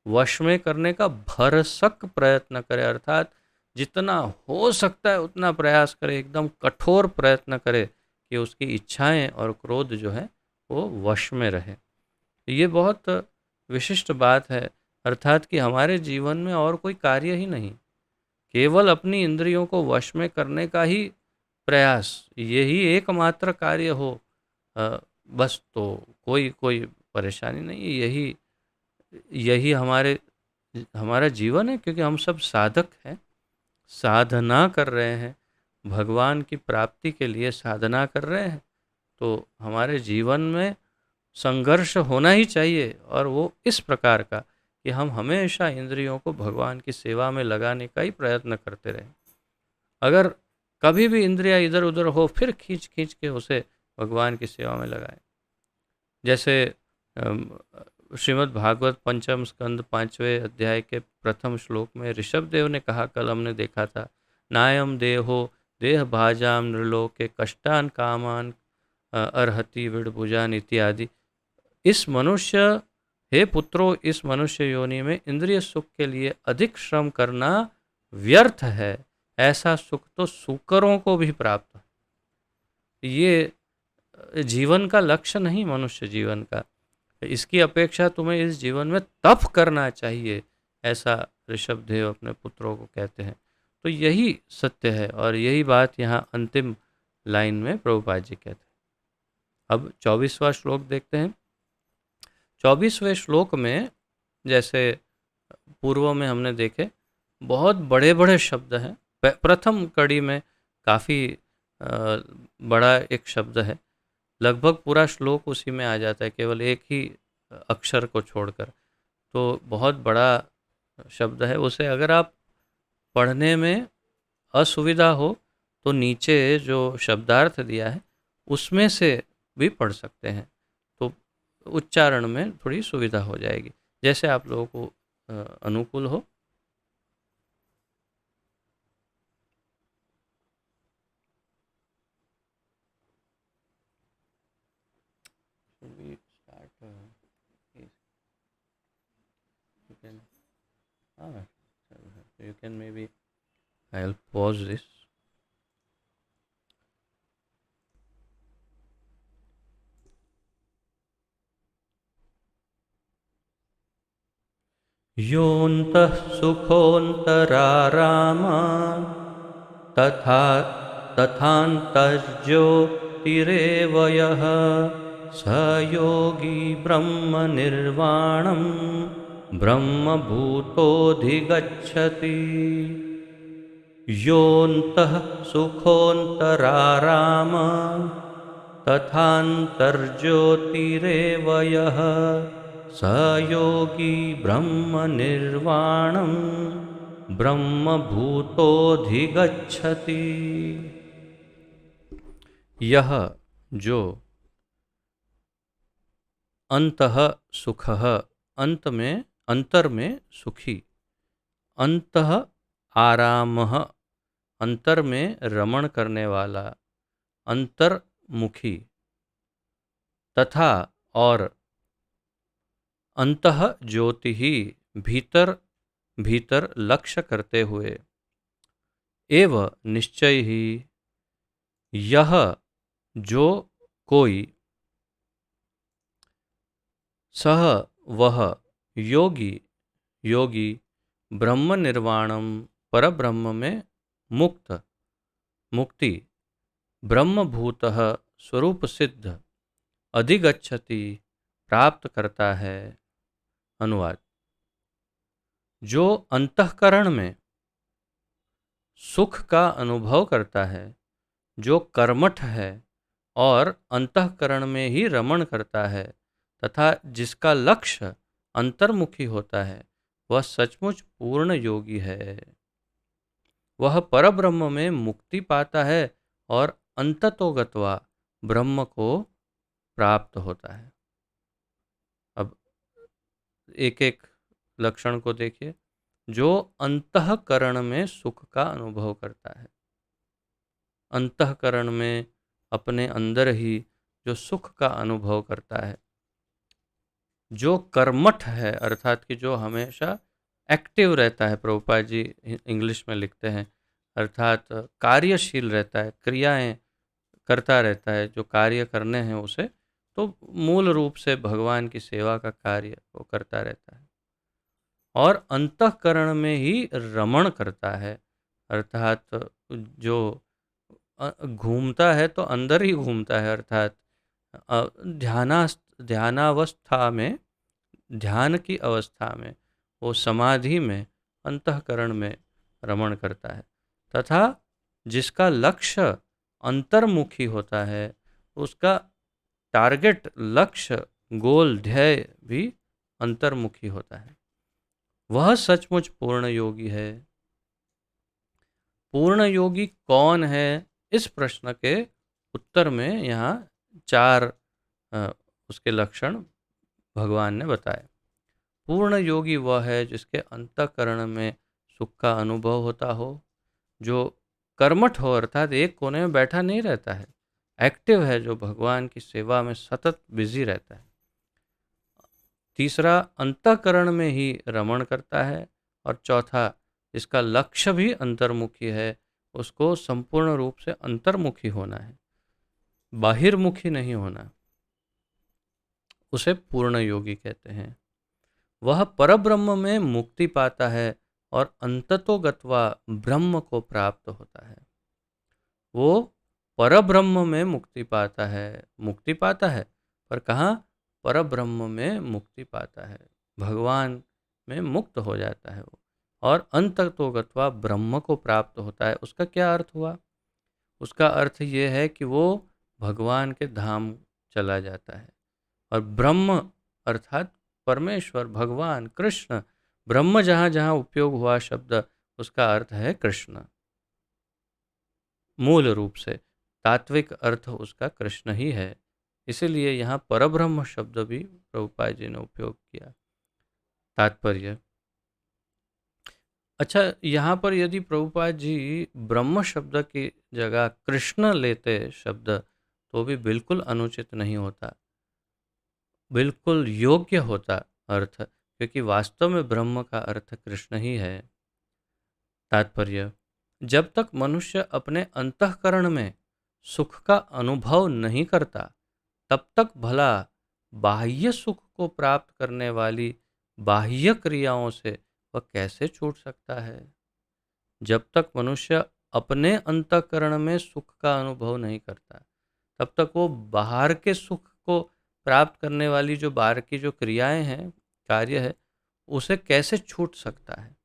वश में करने का भरसक प्रयत्न करे, अर्थात जितना हो सकता है उतना प्रयास करे, एकदम कठोर प्रयत्न करे कि उसकी इच्छाएं और क्रोध जो है वो वश में रहे। ये बहुत विशिष्ट बात है, अर्थात कि हमारे जीवन में और कोई कार्य ही नहीं, केवल अपनी इंद्रियों को वश में करने का ही प्रयास, यही एकमात्र कार्य हो, बस तो कोई कोई परेशानी नहीं है। यही यही हमारा जीवन है, क्योंकि हम सब साधक हैं, साधना कर रहे हैं, भगवान की प्राप्ति के लिए साधना कर रहे हैं। तो हमारे जीवन में संघर्ष होना ही चाहिए, और वो इस प्रकार का कि हम हमेशा इंद्रियों को भगवान की सेवा में लगाने का ही प्रयत्न करते रहें। अगर कभी भी इंद्रियां इधर उधर हो, फिर खींच खींच के उसे भगवान की सेवा में लगाएं। जैसे श्रीमद् भागवत पंचम स्कंद 5वें अध्याय के प्रथम श्लोक में ऋषभ देव ने कहा, कल हमने देखा था, नायम देहो देह भाजाम नृलोके कष्टान कामान अर्हति विड़भुजान इत्यादि। इस मनुष्य, हे पुत्रों, इस मनुष्य योनि में इंद्रिय सुख के लिए अधिक श्रम करना व्यर्थ है, ऐसा सुख तो सूकरों को भी प्राप्त है। ये जीवन का लक्ष्य नहीं, मनुष्य जीवन का। इसकी अपेक्षा तुम्हें इस जीवन में तप करना चाहिए, ऐसा ऋषभदेव अपने पुत्रों को कहते हैं। तो यही सत्य है, और यही बात यहाँ अंतिम लाइन में प्रभुपाद जी कहते हैं। अब 24वां श्लोक देखते हैं। 24वें श्लोक में, जैसे पूर्व में हमने देखे, बहुत बड़े बड़े शब्द हैं। प्रथम कड़ी में काफ़ी बड़ा एक शब्द है, लगभग पूरा श्लोक उसी में आ जाता है केवल एक ही अक्षर को छोड़कर। तो बहुत बड़ा शब्द है, उसे अगर आप पढ़ने में असुविधा हो तो नीचे जो शब्दार्थ दिया है उसमें से भी पढ़ सकते हैं, तो उच्चारण में थोड़ी सुविधा हो जाएगी, जैसे आप लोगों को अनुकूल हो। We start, you can, ah, so you can maybe, I'll pause this. योऽन्तः सुखोऽन्तराराम तथा तथान्तर्ज्योतिरेव यः स योगी ब्रह्मनिर्वाणं ब्रह्मभूतोऽधिगच्छति। योऽन्तः सुखोऽन्तराराम तथान्तर्ज्योतिरेव यः स योगी ब्रह्मनिर्वाणं ब्रह्मभूतोऽधिगच्छति। यह जो अंतः सुखः, अंत में अंतर में सुखी, अंतः आरामः, अंतर में रमण करने वाला, अंतर्मुखी, तथा और अंतः ज्योति ही, भीतर भीतर लक्ष्य करते हुए, एव निश्चय ही, यह जो कोई, सह वह, योगी योगी, ब्रह्म निर्वाणम, परब्रह्म में मुक्त मुक्ति, ब्रह्मभूतः स्वरूप सिद्ध, अधिगच्छति प्राप्त करता है। अनुवाद: जो अंतःकरण में सुख का अनुभव करता है, जो कर्मठ है और अंतःकरण में ही रमण करता है, तथा जिसका लक्ष्य अंतर्मुखी होता है, वह सचमुच पूर्ण योगी है। वह परब्रह्म में मुक्ति पाता है और अंततोगत्वा ब्रह्म को प्राप्त होता है। अब एक एक लक्षण को देखिए। जो अंतःकरण में सुख का अनुभव करता है, अंतःकरण में अपने अंदर ही जो सुख का अनुभव करता है, जो कर्मठ है अर्थात कि जो हमेशा एक्टिव रहता है, प्रभुपाद जी इंग्लिश में लिखते हैं, अर्थात कार्यशील रहता है, क्रियाएं करता रहता है, जो कार्य करने हैं उसे, तो मूल रूप से भगवान की सेवा का कार्य वो करता रहता है, और अंतःकरण में ही रमण करता है, अर्थात जो घूमता है तो अंदर ही घूमता है, अर्थात ध्यानावस्था में, ध्यान की अवस्था में, वो समाधि में, अंतःकरण में रमण करता है, तथा जिसका लक्ष्य अंतर्मुखी होता है, उसका टारगेट, लक्ष्य, गोल, ध्येय भी अंतर्मुखी होता है, वह सचमुच पूर्ण योगी है। पूर्ण योगी कौन है, इस प्रश्न के उत्तर में यहाँ 4 उसके लक्षण भगवान ने बताए। पूर्ण योगी वह है जिसके अंतःकरण में सुख का अनुभव होता हो, जो कर्मठ हो अर्थात एक कोने में बैठा नहीं रहता है, एक्टिव है, जो भगवान की सेवा में सतत बिजी रहता है। तीसरा, अंतःकरण में ही रमण करता है, और चौथा, जिसका लक्ष्य भी अंतर्मुखी है, उसको संपूर्ण रूप से अंतर्मुखी होना है, बाहिर्मुखी नहीं होना, उसे पूर्ण योगी कहते हैं। वह परब्रह्म में मुक्ति पाता है और अंततोगत्वा ब्रह्म को प्राप्त होता है। वो परब्रह्म में मुक्ति पाता है, पर कहाँ? परब्रह्म में मुक्ति पाता है, भगवान में मुक्त हो जाता है वो, और अंततोगत्वा ब्रह्म को प्राप्त होता है। उसका क्या अर्थ हुआ? उसका अर्थ ये है कि वो भगवान के धाम चला जाता है। और ब्रह्म अर्थात परमेश्वर, भगवान, कृष्ण, ब्रह्म जहाँ जहाँ उपयोग हुआ शब्द, उसका अर्थ है कृष्ण। मूल रूप से तात्विक अर्थ उसका कृष्ण ही है। इसीलिए यहाँ परब्रह्म शब्द भी प्रभुपाद जी ने उपयोग किया। तात्पर्य, अच्छा, यहाँ पर यदि प्रभुपाद जी ब्रह्म शब्द की जगह कृष्ण लेते शब्द, तो भी बिल्कुल अनुचित नहीं होता, बिल्कुल योग्य होता अर्थ, क्योंकि वास्तव में ब्रह्म का अर्थ कृष्ण ही है। तात्पर्य, जब तक मनुष्य अपने अंतःकरण में सुख का अनुभव नहीं करता, तब तक भला बाह्य सुख को प्राप्त करने वाली बाह्य क्रियाओं से वह कैसे छूट सकता है। जब तक मनुष्य अपने अंतःकरण में सुख का अनुभव नहीं करता, तब तक वो बाहर के सुख को प्राप्त करने वाली जो बाहर की जो क्रियाएं हैं, कार्य है, उसे कैसे छूट सकता है।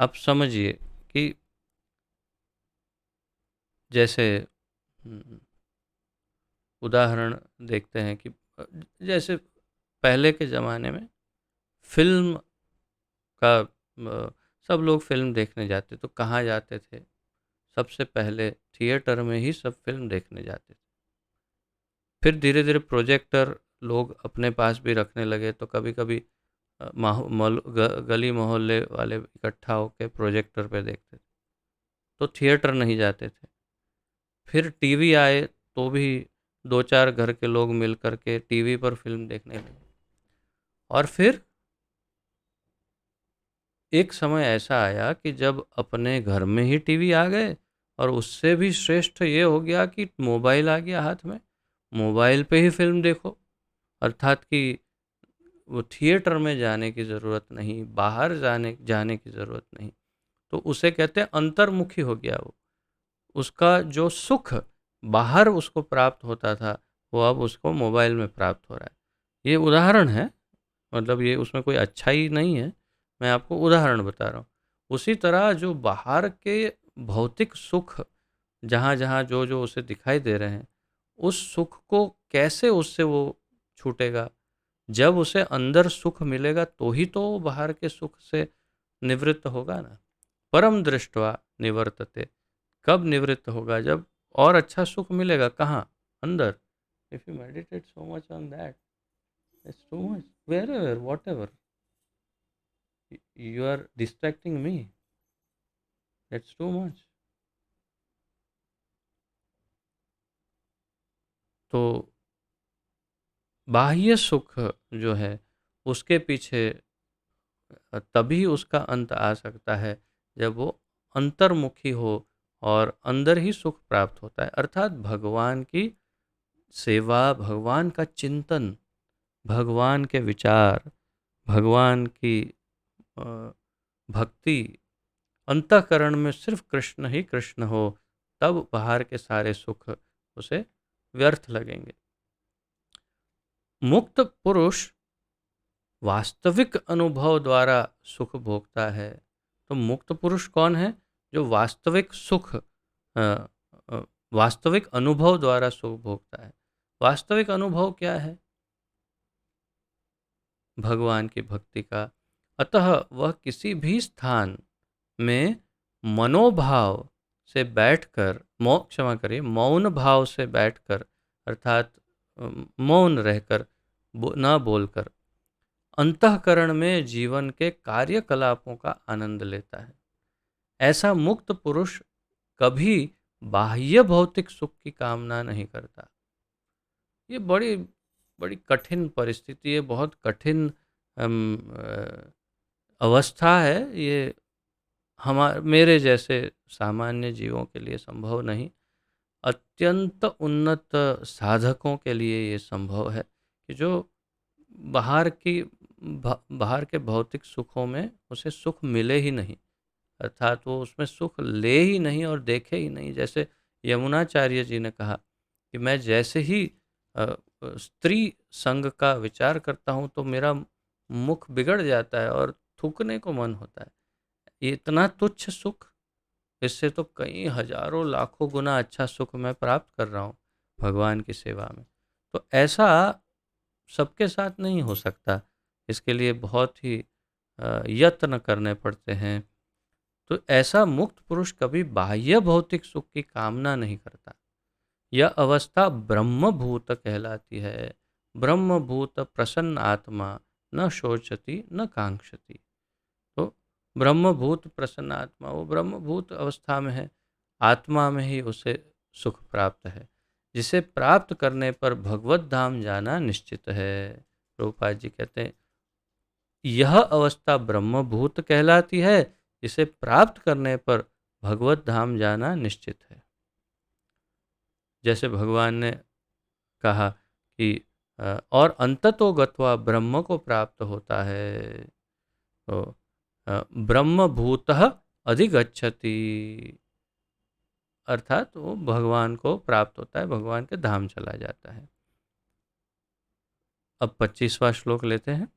अब समझिए कि जैसे उदाहरण देखते हैं कि जैसे पहले के ज़माने में फिल्म का सब लोग फिल्म देखने जाते, तो कहाँ जाते थे? सबसे पहले थिएटर में ही सब फिल्म देखने जाते थे। फिर धीरे धीरे प्रोजेक्टर लोग अपने पास भी रखने लगे, तो कभी कभी गली मोहल्ले वाले इकट्ठा होकर प्रोजेक्टर पे देखते थे, तो थिएटर नहीं जाते थे। फिर टीवी आए, तो भी दो चार घर के लोग मिल करके टीवी पर फिल्म देखने लगे। और फिर एक समय ऐसा आया कि जब अपने घर में ही टीवी आ गए, और उससे भी श्रेष्ठ ये हो गया कि मोबाइल आ गया हाथ में, मोबाइल पे ही फिल्म देखो। अर्थात कि वो थिएटर में जाने की ज़रूरत नहीं, बाहर जाने जाने की ज़रूरत नहीं। तो उसे कहते हैं अंतर्मुखी हो गया वो। उसका जो सुख बाहर उसको प्राप्त होता था, वो अब उसको मोबाइल में प्राप्त हो रहा है। ये उदाहरण है, मतलब ये उसमें कोई अच्छाई नहीं है, मैं आपको उदाहरण बता रहा हूँ। उसी तरह जो बाहर के भौतिक सुख जहाँ जहाँ जो जो उसे दिखाई दे रहे हैं, उस सुख को कैसे उससे वो छूटेगा। जब उसे अंदर सुख मिलेगा तो ही तो वो बाहर के सुख से निवृत्त होगा ना। परम दृष्टवा निवर्तते, कब निवृत्त होगा? जब और अच्छा सुख मिलेगा। कहाँ? अंदर। If you meditate so much on that, it's too much, wherever whatever you are distracting me, that's too much। तो बाह्य सुख जो है, उसके पीछे तभी उसका अंत आ सकता है जब वो अंतर्मुखी हो और अंदर ही सुख प्राप्त होता है। अर्थात भगवान की सेवा, भगवान का चिंतन, भगवान के विचार, भगवान की अ, भक्ति, अंतःकरण में सिर्फ कृष्ण ही कृष्ण हो, तब बाहर के सारे सुख उसे व्यर्थ लगेंगे। मुक्त पुरुष वास्तविक अनुभव द्वारा सुख भोगता है। तो मुक्त पुरुष कौन है? जो वास्तविक सुख वास्तविक अनुभव द्वारा सुख भोगता है। वास्तविक अनुभव क्या है? भगवान की भक्ति का। अतः वह किसी भी स्थान में मनोभाव से बैठकर, क्षमा करिए, मौन भाव से बैठकर, अर्थात मौन रहकर, न बोलकर, अंतःकरण में जीवन के कार्यकलापों का आनंद लेता है। ऐसा मुक्त पुरुष कभी बाह्य भौतिक सुख की कामना नहीं करता। ये बड़ी बड़ी कठिन परिस्थिति है, बहुत कठिन अवस्था है ये। मेरे जैसे सामान्य जीवों के लिए संभव नहीं, अत्यंत उन्नत साधकों के लिए ये संभव है कि जो बाहर की बाहर के भौतिक सुखों में उसे सुख मिले ही नहीं, अर्थात वो उसमें सुख ले ही नहीं और देखे ही नहीं। जैसे यमुनाचार्य जी ने कहा कि मैं जैसे ही स्त्री संग का विचार करता हूँ तो मेरा मुख बिगड़ जाता है और थूकने को मन होता है। ये इतना तुच्छ सुख, इससे तो कई हजारों लाखों गुना अच्छा सुख मैं प्राप्त कर रहा हूँ भगवान की सेवा में। तो ऐसा सबके साथ नहीं हो सकता, इसके लिए बहुत ही यत्न करने पड़ते हैं। तो ऐसा मुक्त पुरुष कभी बाह्य भौतिक सुख की कामना नहीं करता। यह अवस्था ब्रह्मभूत कहलाती है। ब्रह्मभूत प्रसन्न आत्मा न शोचती न कांक्षती। तो ब्रह्मभूत प्रसन्न आत्मा, वो ब्रह्मभूत अवस्था में है, आत्मा में ही उसे सुख प्राप्त है, जिसे प्राप्त करने पर भगवत धाम जाना निश्चित है। प्रभुपाद जी कहते हैं यह अवस्था ब्रह्मभूत कहलाती है, इसे प्राप्त करने पर भगवत धाम जाना निश्चित है। जैसे भगवान ने कहा कि और अंततो गत्वा ब्रह्म को प्राप्त होता है। तो ब्रह्मभूतः अधिगच्छति, अर्थात वो भगवान को प्राप्त होता है, भगवान के धाम चला जाता है। अब 25वां श्लोक लेते हैं।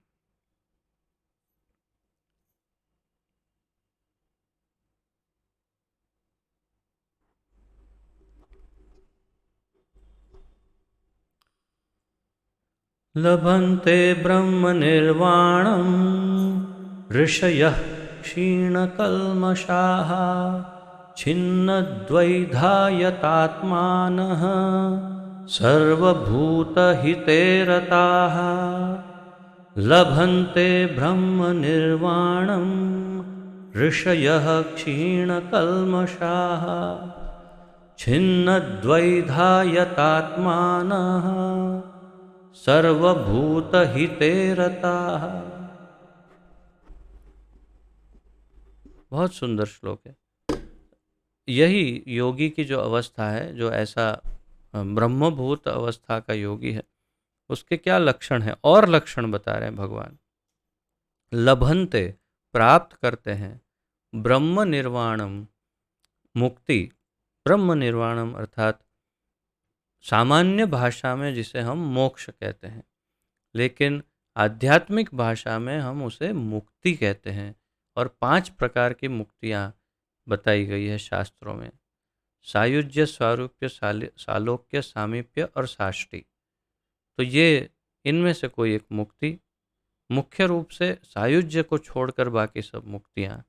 लभन्ते ब्रह्म निर्वाणम् ऋषयः क्षीणकल्मषाः छिन्नद्वैधायतात्मानः सर्वभूतहिते रताः। लभन्ते ब्रह्म निर्वाणम् ऋषयः क्षीणकल्मषाः छिन्नद्वैधायतात्मानः सर्वभूतहिते रताः। बहुत सुंदर श्लोक है। यही योगी की जो अवस्था है, जो ऐसा ब्रह्मभूत अवस्था का योगी है, उसके क्या लक्षण है, और लक्षण बता रहे हैं भगवान। लभन्ते, प्राप्त करते हैं, ब्रह्म निर्वाणम, मुक्ति, ब्रह्म निर्वाणम अर्थात सामान्य भाषा में जिसे हम मोक्ष कहते हैं, लेकिन आध्यात्मिक भाषा में हम उसे मुक्ति कहते हैं। और 5 प्रकार की मुक्तियाँ बताई गई है शास्त्रों में: सायुज्य, स्वारूप्य, सालोक्य, सामीप्य और साष्टी। तो ये इनमें से कोई एक मुक्ति, मुख्य रूप से सायुज्य को छोड़कर बाकी सब मुक्तियाँ,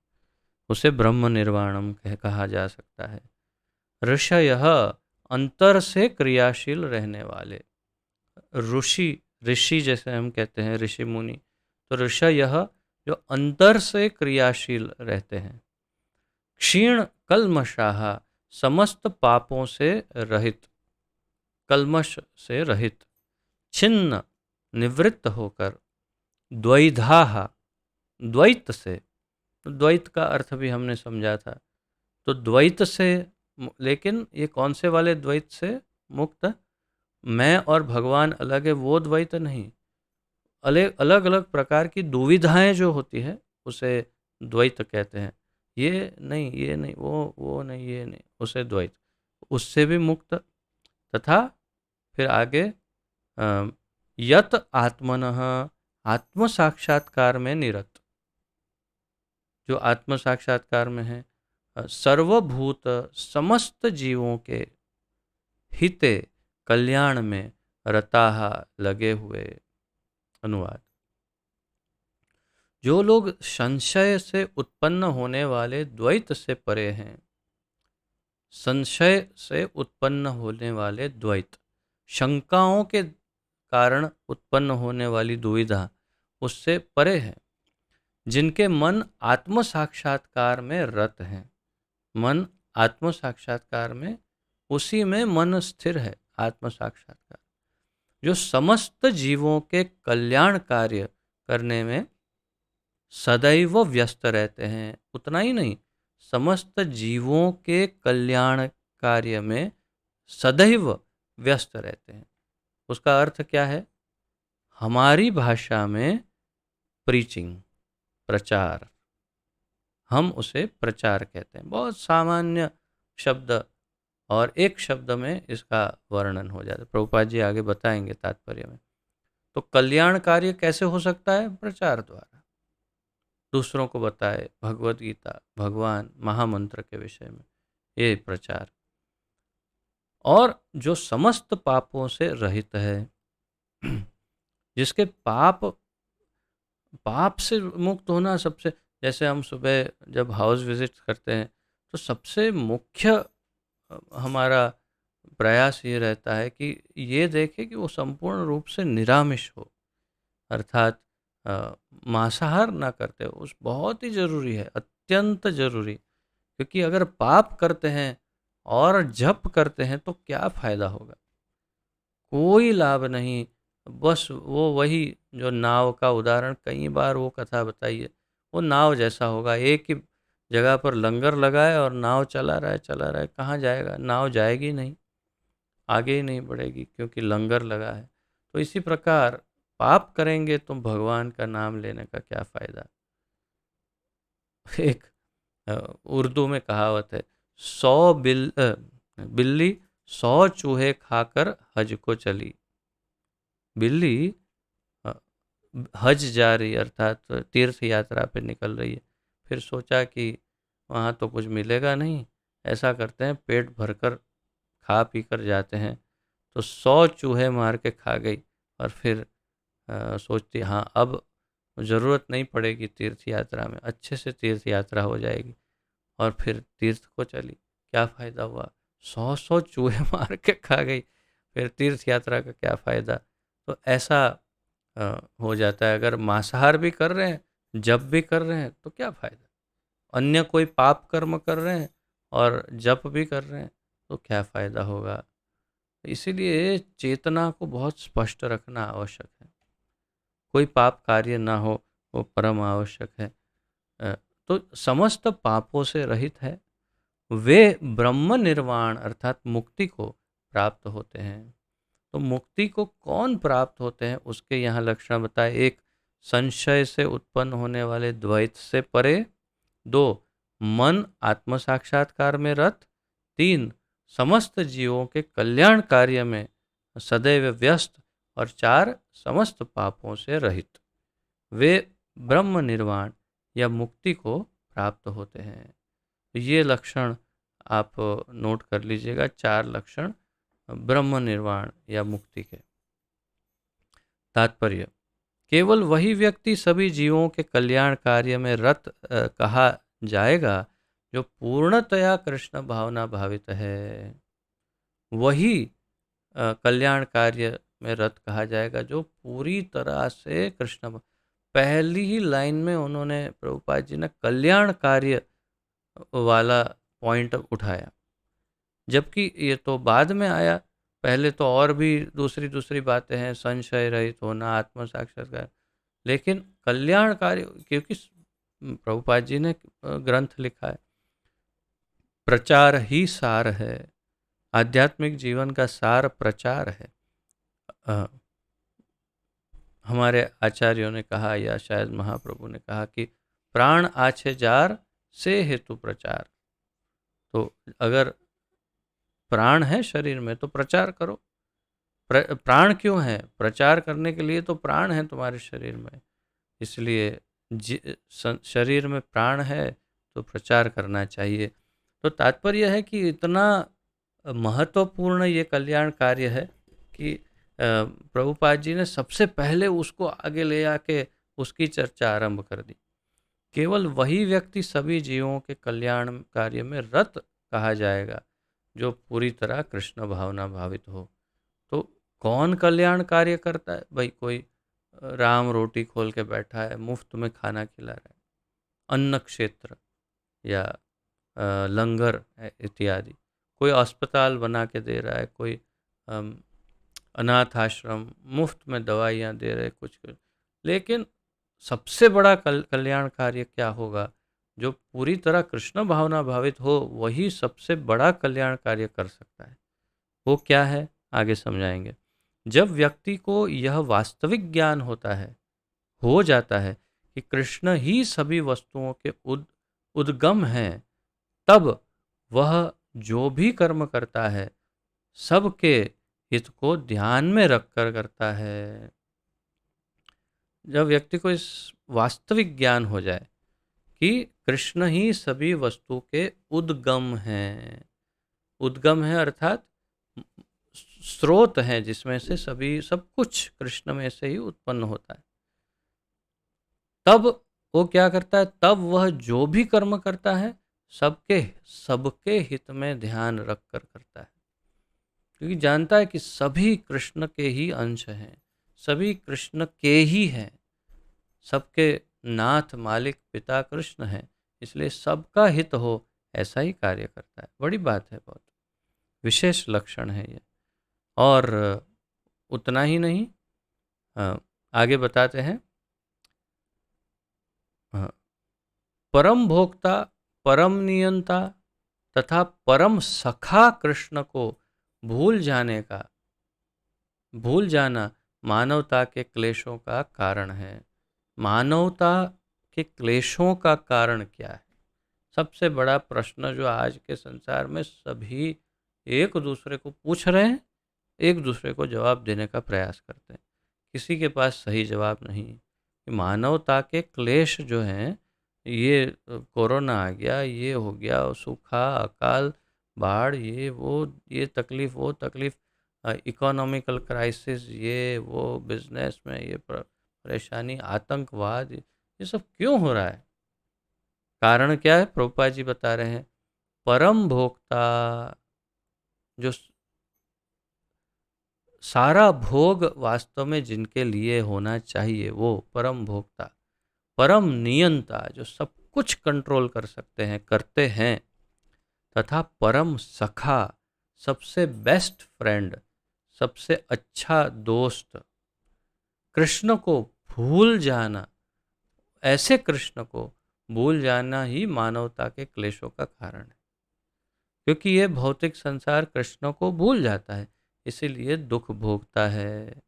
उसे ब्रह्म निर्वाणम कहा जा सकता है। ऋषयः, अंतर से क्रियाशील रहने वाले, ऋषि, ऋषि जैसे हम कहते हैं, ऋषि मुनि, तो ऋषयः जो अंतर से क्रियाशील रहते हैं। क्षीण कल्मषाः, समस्त पापों से रहित, कल्मष से रहित। छिन्न, निवृत्त होकर। द्वैधाः, द्वैत से, तो द्वैत का अर्थ भी हमने समझा था। तो द्वैत से, लेकिन ये कौन से वाले द्वैत से मुक्त? मैं और भगवान अलग है वो द्वैत नहीं, अलग अलग प्रकार की दुविधाएं जो होती है उसे द्वैत कहते हैं। ये नहीं, ये नहीं, वो नहीं, ये नहीं, उसे द्वैत, उससे भी मुक्त। तथा फिर आगे यत आत्मनः, आत्म साक्षात्कार में निरत, जो आत्म साक्षात्कार में है। सर्वभूत, समस्त जीवों के, हिते, कल्याण में, रताः, लगे हुए। अनुवाद: जो लोग संशय से उत्पन्न होने वाले द्वैत से परे हैं, संशय से उत्पन्न होने वाले द्वैत, शंकाओं के कारण उत्पन्न होने वाली दुविधा, उससे परे है, जिनके मन आत्म साक्षात्कार में रत हैं। मन आत्म साक्षात्कार में, उसी में मन स्थिर है, आत्म साक्षात्कार, जो समस्त जीवों के कल्याण कार्य करने में सदैव व्यस्त रहते हैं। उतना ही नहीं, समस्त जीवों के कल्याण कार्य में सदैव व्यस्त रहते हैं। उसका अर्थ क्या है? हमारी भाषा में प्रीचिंग, प्रचार, हम उसे प्रचार कहते हैं। बहुत सामान्य शब्द, और एक शब्द में इसका वर्णन हो जाता है। प्रभुपाद जी आगे बताएंगे तात्पर्य में। तो कल्याण कार्य कैसे हो सकता है? प्रचार द्वारा। दूसरों को बताए भगवत गीता, भगवान, महामंत्र के विषय में, ये प्रचार। और जो समस्त पापों से रहित है, जिसके पाप पाप से मुक्त होना सबसे, जैसे हम सुबह जब हाउस विजिट करते हैं तो सबसे मुख्य हमारा प्रयास ये रहता है कि ये देखें कि वो संपूर्ण रूप से निरामिष हो, अर्थात मांसाहार ना करते हो। उस बहुत ही जरूरी है, अत्यंत जरूरी। क्योंकि अगर पाप करते हैं और जप करते हैं तो क्या फायदा होगा? कोई लाभ नहीं। बस वो वही जो नाव का उदाहरण कई बार वो कथा बताई है, वो नाव जैसा होगा। एक ही जगह पर लंगर लगा है और नाव चला रहा है, कहाँ जाएगा? नाव जाएगी नहीं, आगे ही नहीं बढ़ेगी, क्योंकि लंगर लगा है। तो इसी प्रकार पाप करेंगे तो भगवान का नाम लेने का क्या फायदा? एक उर्दू में कहावत है, 100 बिल्ली 100 चूहे खाकर हज को चली। बिल्ली अ, हज जा रही, अर्थात तीर्थ यात्रा पे निकल रही है। फिर सोचा कि वहाँ तो कुछ मिलेगा नहीं, ऐसा करते हैं पेट भरकर खा पी कर जाते हैं। तो 100 चूहे मार के खा गई और फिर सोचती हाँ अब ज़रूरत नहीं पड़ेगी तीर्थ यात्रा में, अच्छे से तीर्थ यात्रा हो जाएगी। और फिर तीर्थ को चली। क्या फ़ायदा हुआ? 100 चूहे मार के खा गई, फिर तीर्थ यात्रा का क्या फ़ायदा? तो ऐसा हो जाता है। अगर मांसाहार भी कर रहे हैं, जप भी कर रहे हैं, तो क्या फ़ायदा? अन्य कोई पाप कर्म कर रहे हैं और जप भी कर रहे हैं, तो क्या फ़ायदा होगा? इसीलिए चेतना को बहुत स्पष्ट रखना आवश्यक है। कोई पाप कार्य ना हो, वो परम आवश्यक है। अ, तो समस्त पापों से रहित है, वे ब्रह्म निर्वाण अर्थात मुक्ति को प्राप्त होते हैं। तो मुक्ति को कौन प्राप्त होते हैं, उसके यहाँ लक्षण बताए। एक, संशय से उत्पन्न होने वाले द्वैत से परे। दो, मन आत्म साक्षात्कार में रत। तीन, समस्त जीवों के कल्याण कार्य में सदैव व्यस्त। और चार, समस्त पापों से रहित। वे ब्रह्म निर्वाण या मुक्ति को प्राप्त होते हैं। ये लक्षण आप नोट कर लीजिएगा, चार लक्षण ब्रह्म निर्वाण या मुक्ति के। तात्पर्य, केवल वही व्यक्ति सभी जीवों के कल्याण कार्य में रत कहा जाएगा जो पूर्णतया कृष्ण भावना भावित है। वही कल्याण कार्य में रत कहा जाएगा जो पूरी तरह से पहली ही लाइन में उन्होंने, प्रभुपाद जी ने कल्याण कार्य वाला पॉइंट उठाया, जबकि ये तो बाद में आया। पहले तो और भी दूसरी दूसरी बातें हैं, संशय रहित होना, आत्म साक्षात्कार। लेकिन कल्याणकारी, क्योंकि प्रभुपाद जी ने ग्रंथ लिखा है, प्रचार ही सार है। आध्यात्मिक जीवन का सार प्रचार है। हमारे आचार्यों ने कहा, या शायद महाप्रभु ने कहा कि प्राण आछे जार से हेतु प्रचार। तो अगर प्राण है शरीर में तो प्रचार करो। प्राण क्यों है? प्रचार करने के लिए तो प्राण है तुम्हारे शरीर में। इसलिए शरीर में प्राण है तो प्रचार करना चाहिए। तो तात्पर्य है कि इतना महत्वपूर्ण ये कल्याण कार्य है कि प्रभुपाद जी ने सबसे पहले उसको आगे ले आके उसकी चर्चा आरंभ कर दी। केवल वही व्यक्ति सभी जीवों के कल्याण कार्य में रत कहा जाएगा जो पूरी तरह कृष्ण भावना भावित हो। तो कौन कल्याण कार्य करता है भाई? कोई राम रोटी खोल के बैठा है, मुफ्त में खाना खिला रहा है, अन्न क्षेत्र या लंगर इत्यादि। कोई अस्पताल बना के दे रहा है, कोई अनाथ आश्रम मुफ्त में दवाइयाँ दे रहे कुछ। लेकिन सबसे बड़ा कल्याण कार्य क्या होगा? जो पूरी तरह कृष्ण भावना भावित हो, वही सबसे बड़ा कल्याण कार्य कर सकता है। वो क्या है, आगे समझाएंगे। जब व्यक्ति को यह वास्तविक ज्ञान हो जाता है कि कृष्ण ही सभी वस्तुओं के उद्गम हैं, तब वह जो भी कर्म करता है सबके हित को ध्यान में रखकर करता है। जब व्यक्ति को इस वास्तविक ज्ञान हो जाए कि कृष्ण ही सभी वस्तु के उद्गम हैं। उद्गम है अर्थात स्रोत है, जिसमें से सभी सब कुछ कृष्ण में से ही उत्पन्न होता है। तब वो क्या करता है, तब वह जो भी कर्म करता है सबके सबके हित में ध्यान रख कर करता है, क्योंकि जानता है कि सभी कृष्ण के ही अंश हैं, सभी कृष्ण के ही हैं, सबके नाथ मालिक पिता कृष्ण हैं, इसलिए सबका हित हो ऐसा ही कार्य करता है। बड़ी बात है, बहुत विशेष लक्षण है ये। और उतना ही नहीं, आगे बताते हैं, परम भोक्ता, परम नियंता तथा परम सखा कृष्ण को भूल जाने का, भूल जाना मानवता के क्लेशों का कारण है। मानवता के क्लेशों का कारण क्या है? सबसे बड़ा प्रश्न जो आज के संसार में सभी एक दूसरे को पूछ रहे हैं, एक दूसरे को जवाब देने का प्रयास करते हैं। किसी के पास सही जवाब नहीं। मानवता के क्लेश जो हैं, ये कोरोना आ गया, ये हो गया, सूखा, अकाल, बाढ़, ये तकलीफ, वो तकलीफ, इकोनॉमिकल क्राइसिस, ये वो, बिजनेस में ये परेशानी, आतंकवाद, ये सब क्यों हो रहा है? कारण क्या है? प्रभुपाद जी बता रहे हैं, परम भोक्ता, जो सारा भोग वास्तव में जिनके लिए होना चाहिए, वो परम भोक्ता, परम नियंता, जो सब कुछ कंट्रोल कर सकते हैं, करते हैं, तथा परम सखा, सबसे बेस्ट फ्रेंड, सबसे अच्छा दोस्त, कृष्ण को भूल जाना, ऐसे कृष्ण को भूल जाना ही मानवता के क्लेशों का कारण है। क्योंकि ये भौतिक संसार कृष्ण को भूल जाता है, इसीलिए दुख भोगता है।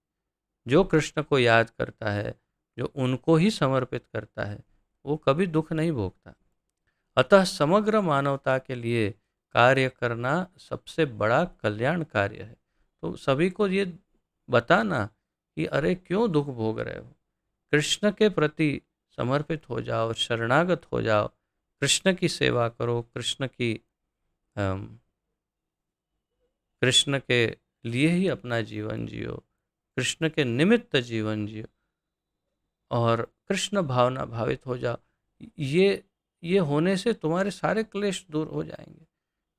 जो कृष्ण को याद करता है, जो उनको ही समर्पित करता है, वो कभी दुख नहीं भोगता। अतः समग्र मानवता के लिए कार्य करना सबसे बड़ा कल्याण कार्य है। तो सभी को ये बताना कि अरे क्यों दुख भोग रहे हो, कृष्ण के प्रति समर्पित हो जाओ, शरणागत हो जाओ, कृष्ण की सेवा करो, कृष्ण के लिए ही अपना जीवन जियो, कृष्ण के निमित्त जीवन जियो, और कृष्ण भावना भावित हो जाओ। ये होने से तुम्हारे सारे क्लेश दूर हो जाएंगे।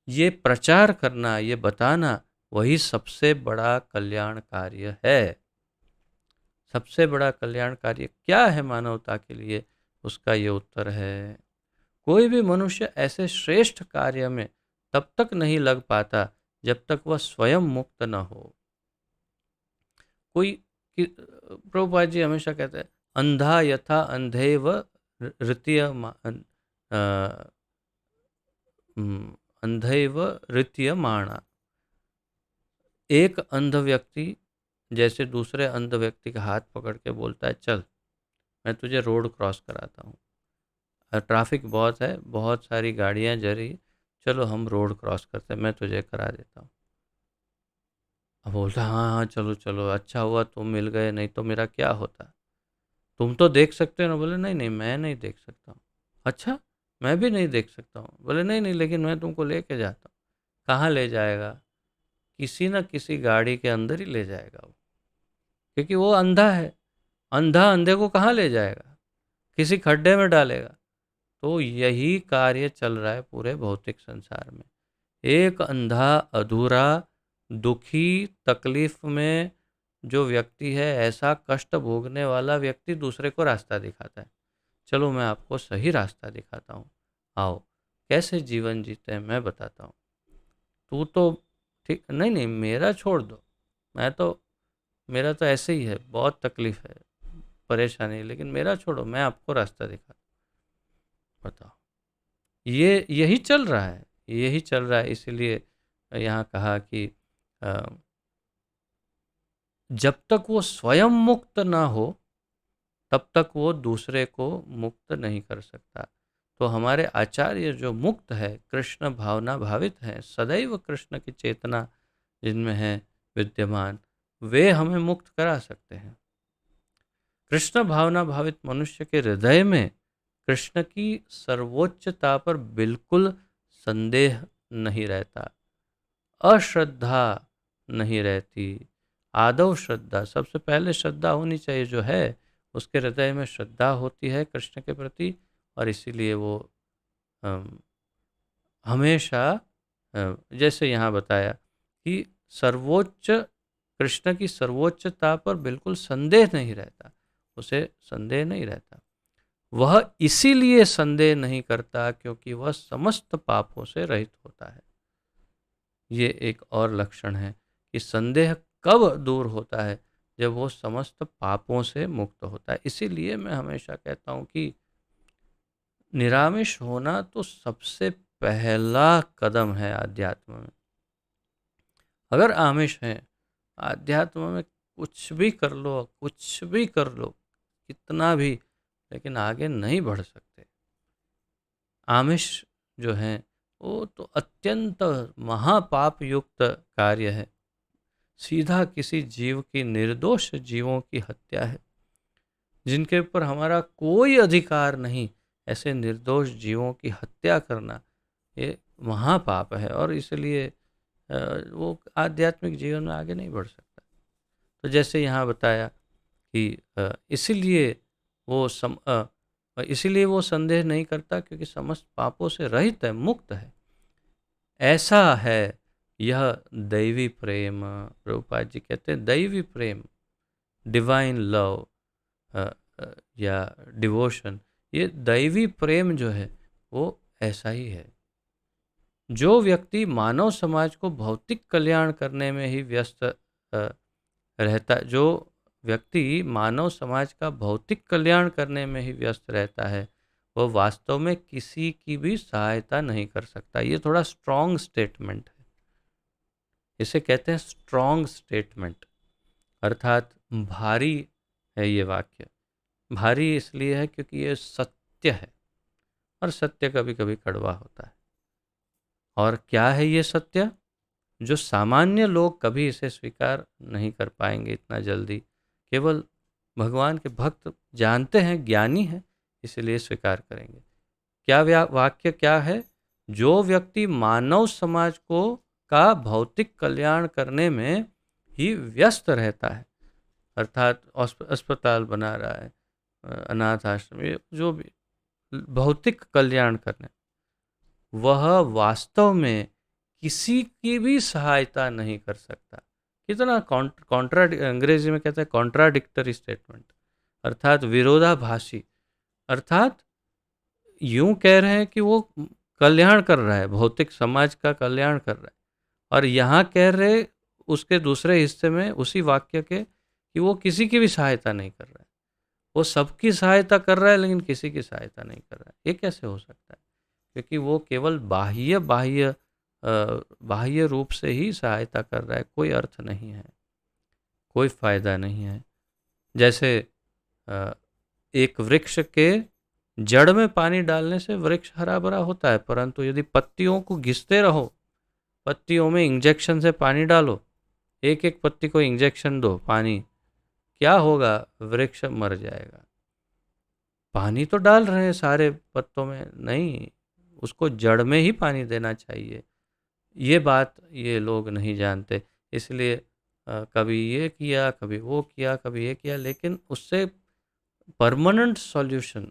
ये प्रचार करना, ये बताना, वही सबसे बड़ा कल्याण कार्य है। सबसे बड़ा कल्याण कार्य क्या है मानवता के लिए? उसका ये उत्तर है, कोई भी मनुष्य ऐसे श्रेष्ठ कार्य में तब तक नहीं लग पाता जब तक वह स्वयं मुक्त न हो। प्रभुपाद जी हमेशा कहते हैं, अंधा यथा अंधेव ऋतीय अंधेव ऋतीयमाणा। एक अंध व्यक्ति जैसे दूसरे अंध व्यक्ति का हाथ पकड़ के बोलता है, चल मैं तुझे रोड क्रॉस कराता हूँ, ट्रैफिक बहुत है, बहुत सारी गाड़ियाँ जा रही, चलो हम रोड क्रॉस करते हैं, मैं तुझे करा देता हूँ। अब बोलता, हाँ हाँ चलो चलो, अच्छा हुआ तुम मिल गए, नहीं तो मेरा क्या होता। तुम तो देख सकते हो ना? बोले नहीं नहीं, मैं नहीं देख सकता हूँ। अच्छा, मैं भी नहीं देख सकता हूँ? बोले नहीं नहीं, लेकिन मैं तुमको लेके जाता हूँ। कहाँ ले जाएगा? किसी न किसी गाड़ी के अंदर ही ले जाएगा वो, क्योंकि वो अंधा है। अंधा अंधे को कहाँ ले जाएगा? किसी खड्डे में डालेगा। तो यही कार्य चल रहा है पूरे भौतिक संसार में। एक अंधा, अधूरा, दुखी, तकलीफ में जो व्यक्ति है, ऐसा कष्ट भोगने वाला व्यक्ति दूसरे को रास्ता दिखाता है, चलो मैं आपको सही रास्ता दिखाता हूँ, आओ कैसे जीवन जीते हैं मैं बताता हूँ। तू तो ठीक नहीं नहीं, मेरा छोड़ दो, मेरा तो ऐसे ही है, बहुत तकलीफ है, परेशानी है, लेकिन मेरा छोड़ो, मैं आपको रास्ता दिखा। बताओ, ये यही चल रहा है, यही चल रहा है। इसीलिए यहाँ कहा कि जब तक वो स्वयं मुक्त ना हो, तब तक वो दूसरे को मुक्त नहीं कर सकता। तो हमारे आचार्य जो मुक्त है, कृष्ण भावना भावित हैं, सदैव कृष्ण की चेतना जिनमें है विद्यमान, वे हमें मुक्त करा सकते हैं। कृष्ण भावना भावित मनुष्य के हृदय में कृष्ण की सर्वोच्चता पर बिल्कुल संदेह नहीं रहता, अश्रद्धा नहीं रहती। आदौ श्रद्धा, सबसे पहले श्रद्धा होनी चाहिए, जो है उसके हृदय में श्रद्धा होती है कृष्ण के प्रति, और इसीलिए वो अम, हमेशा जैसे यहाँ बताया कि सर्वोच्च, कृष्ण की सर्वोच्चता पर बिल्कुल संदेह नहीं रहता, उसे संदेह नहीं रहता। वह इसीलिए संदेह नहीं करता क्योंकि वह समस्त पापों से रहित होता है। ये एक और लक्षण है कि संदेह कब दूर होता है, जब वो समस्त पापों से मुक्त होता है। इसीलिए मैं हमेशा कहता हूँ कि निरामिष होना तो सबसे पहला कदम है आध्यात्म में। अगर आमिष है आध्यात्म में, कुछ भी कर लो, कुछ भी कर लो, कितना भी, लेकिन आगे नहीं बढ़ सकते। आमिष जो है वो तो अत्यंत महापाप युक्त कार्य है, सीधा किसी जीव की, निर्दोष जीवों की हत्या है, जिनके ऊपर हमारा कोई अधिकार नहीं। ऐसे निर्दोष जीवों की हत्या करना ये महापाप है, और इसलिए वो आध्यात्मिक जीवन में आगे नहीं बढ़ सकता। तो जैसे यहाँ बताया कि इसीलिए वो संदेह नहीं करता क्योंकि समस्त पापों से रहित है, मुक्त है। ऐसा है यह दैवी प्रेम। प्रभुपाद जी कहते हैं दैवी प्रेम, डिवाइन लव या डिवोशन, ये दैवी प्रेम जो है वो ऐसा ही है। जो व्यक्ति मानव समाज को भौतिक कल्याण करने में ही व्यस्त रहता, जो व्यक्ति मानव समाज का भौतिक कल्याण करने में ही व्यस्त रहता है, वह वास्तव में किसी की भी सहायता नहीं कर सकता। ये थोड़ा स्ट्रॉन्ग स्टेटमेंट है, इसे कहते हैं स्ट्रॉन्ग स्टेटमेंट, अर्थात भारी है ये वाक्य। भारी इसलिए है क्योंकि ये सत्य है, और सत्य कभी कभी कड़वा होता है। और क्या है ये सत्य, जो सामान्य लोग कभी इसे स्वीकार नहीं कर पाएंगे इतना जल्दी। केवल भगवान के भक्त जानते हैं, ज्ञानी हैं, इसलिए स्वीकार करेंगे। वाक्य क्या है, जो व्यक्ति मानव समाज को का भौतिक कल्याण करने में ही व्यस्त रहता है, अर्थात अस्पताल बना रहा है, अनाथ आश्रम, ये जो भी भौतिक कल्याण करने, वह वास्तव में किसी की भी सहायता नहीं कर सकता। कितना कॉन्ट्रा, अंग्रेजी में कहते हैं कॉन्ट्राडिक्टरी स्टेटमेंट, अर्थात विरोधाभासी। अर्थात यूं कह रहे हैं कि वो कल्याण कर रहा है, भौतिक समाज का कल्याण कर रहा है, और यहाँ कह रहे उसके दूसरे हिस्से में उसी वाक्य के कि वो किसी की भी सहायता नहीं कर रहा है। वो सबकी सहायता कर रहा है लेकिन किसी की सहायता नहीं कर रहा है। ये कैसे हो सकता है? क्योंकि वो केवल बाह्य बाह्य बाह्य रूप से ही सहायता कर रहा है, कोई अर्थ नहीं है, कोई फायदा नहीं है। जैसे अ, एक वृक्ष के जड़ में पानी डालने से वृक्ष हरा भरा होता है, परंतु यदि पत्तियों को घिसते रहो, पत्तियों में इंजेक्शन से पानी डालो, एक एक पत्ती को इंजेक्शन दो पानी, क्या होगा? वृक्ष मर जाएगा। पानी तो डाल रहे हैं सारे पत्तों में, नहीं, उसको जड़ में ही पानी देना चाहिए। ये बात ये लोग नहीं जानते, इसलिए कभी ये किया, कभी वो किया, कभी ये किया, लेकिन उससे परमानेंट सॉल्यूशन,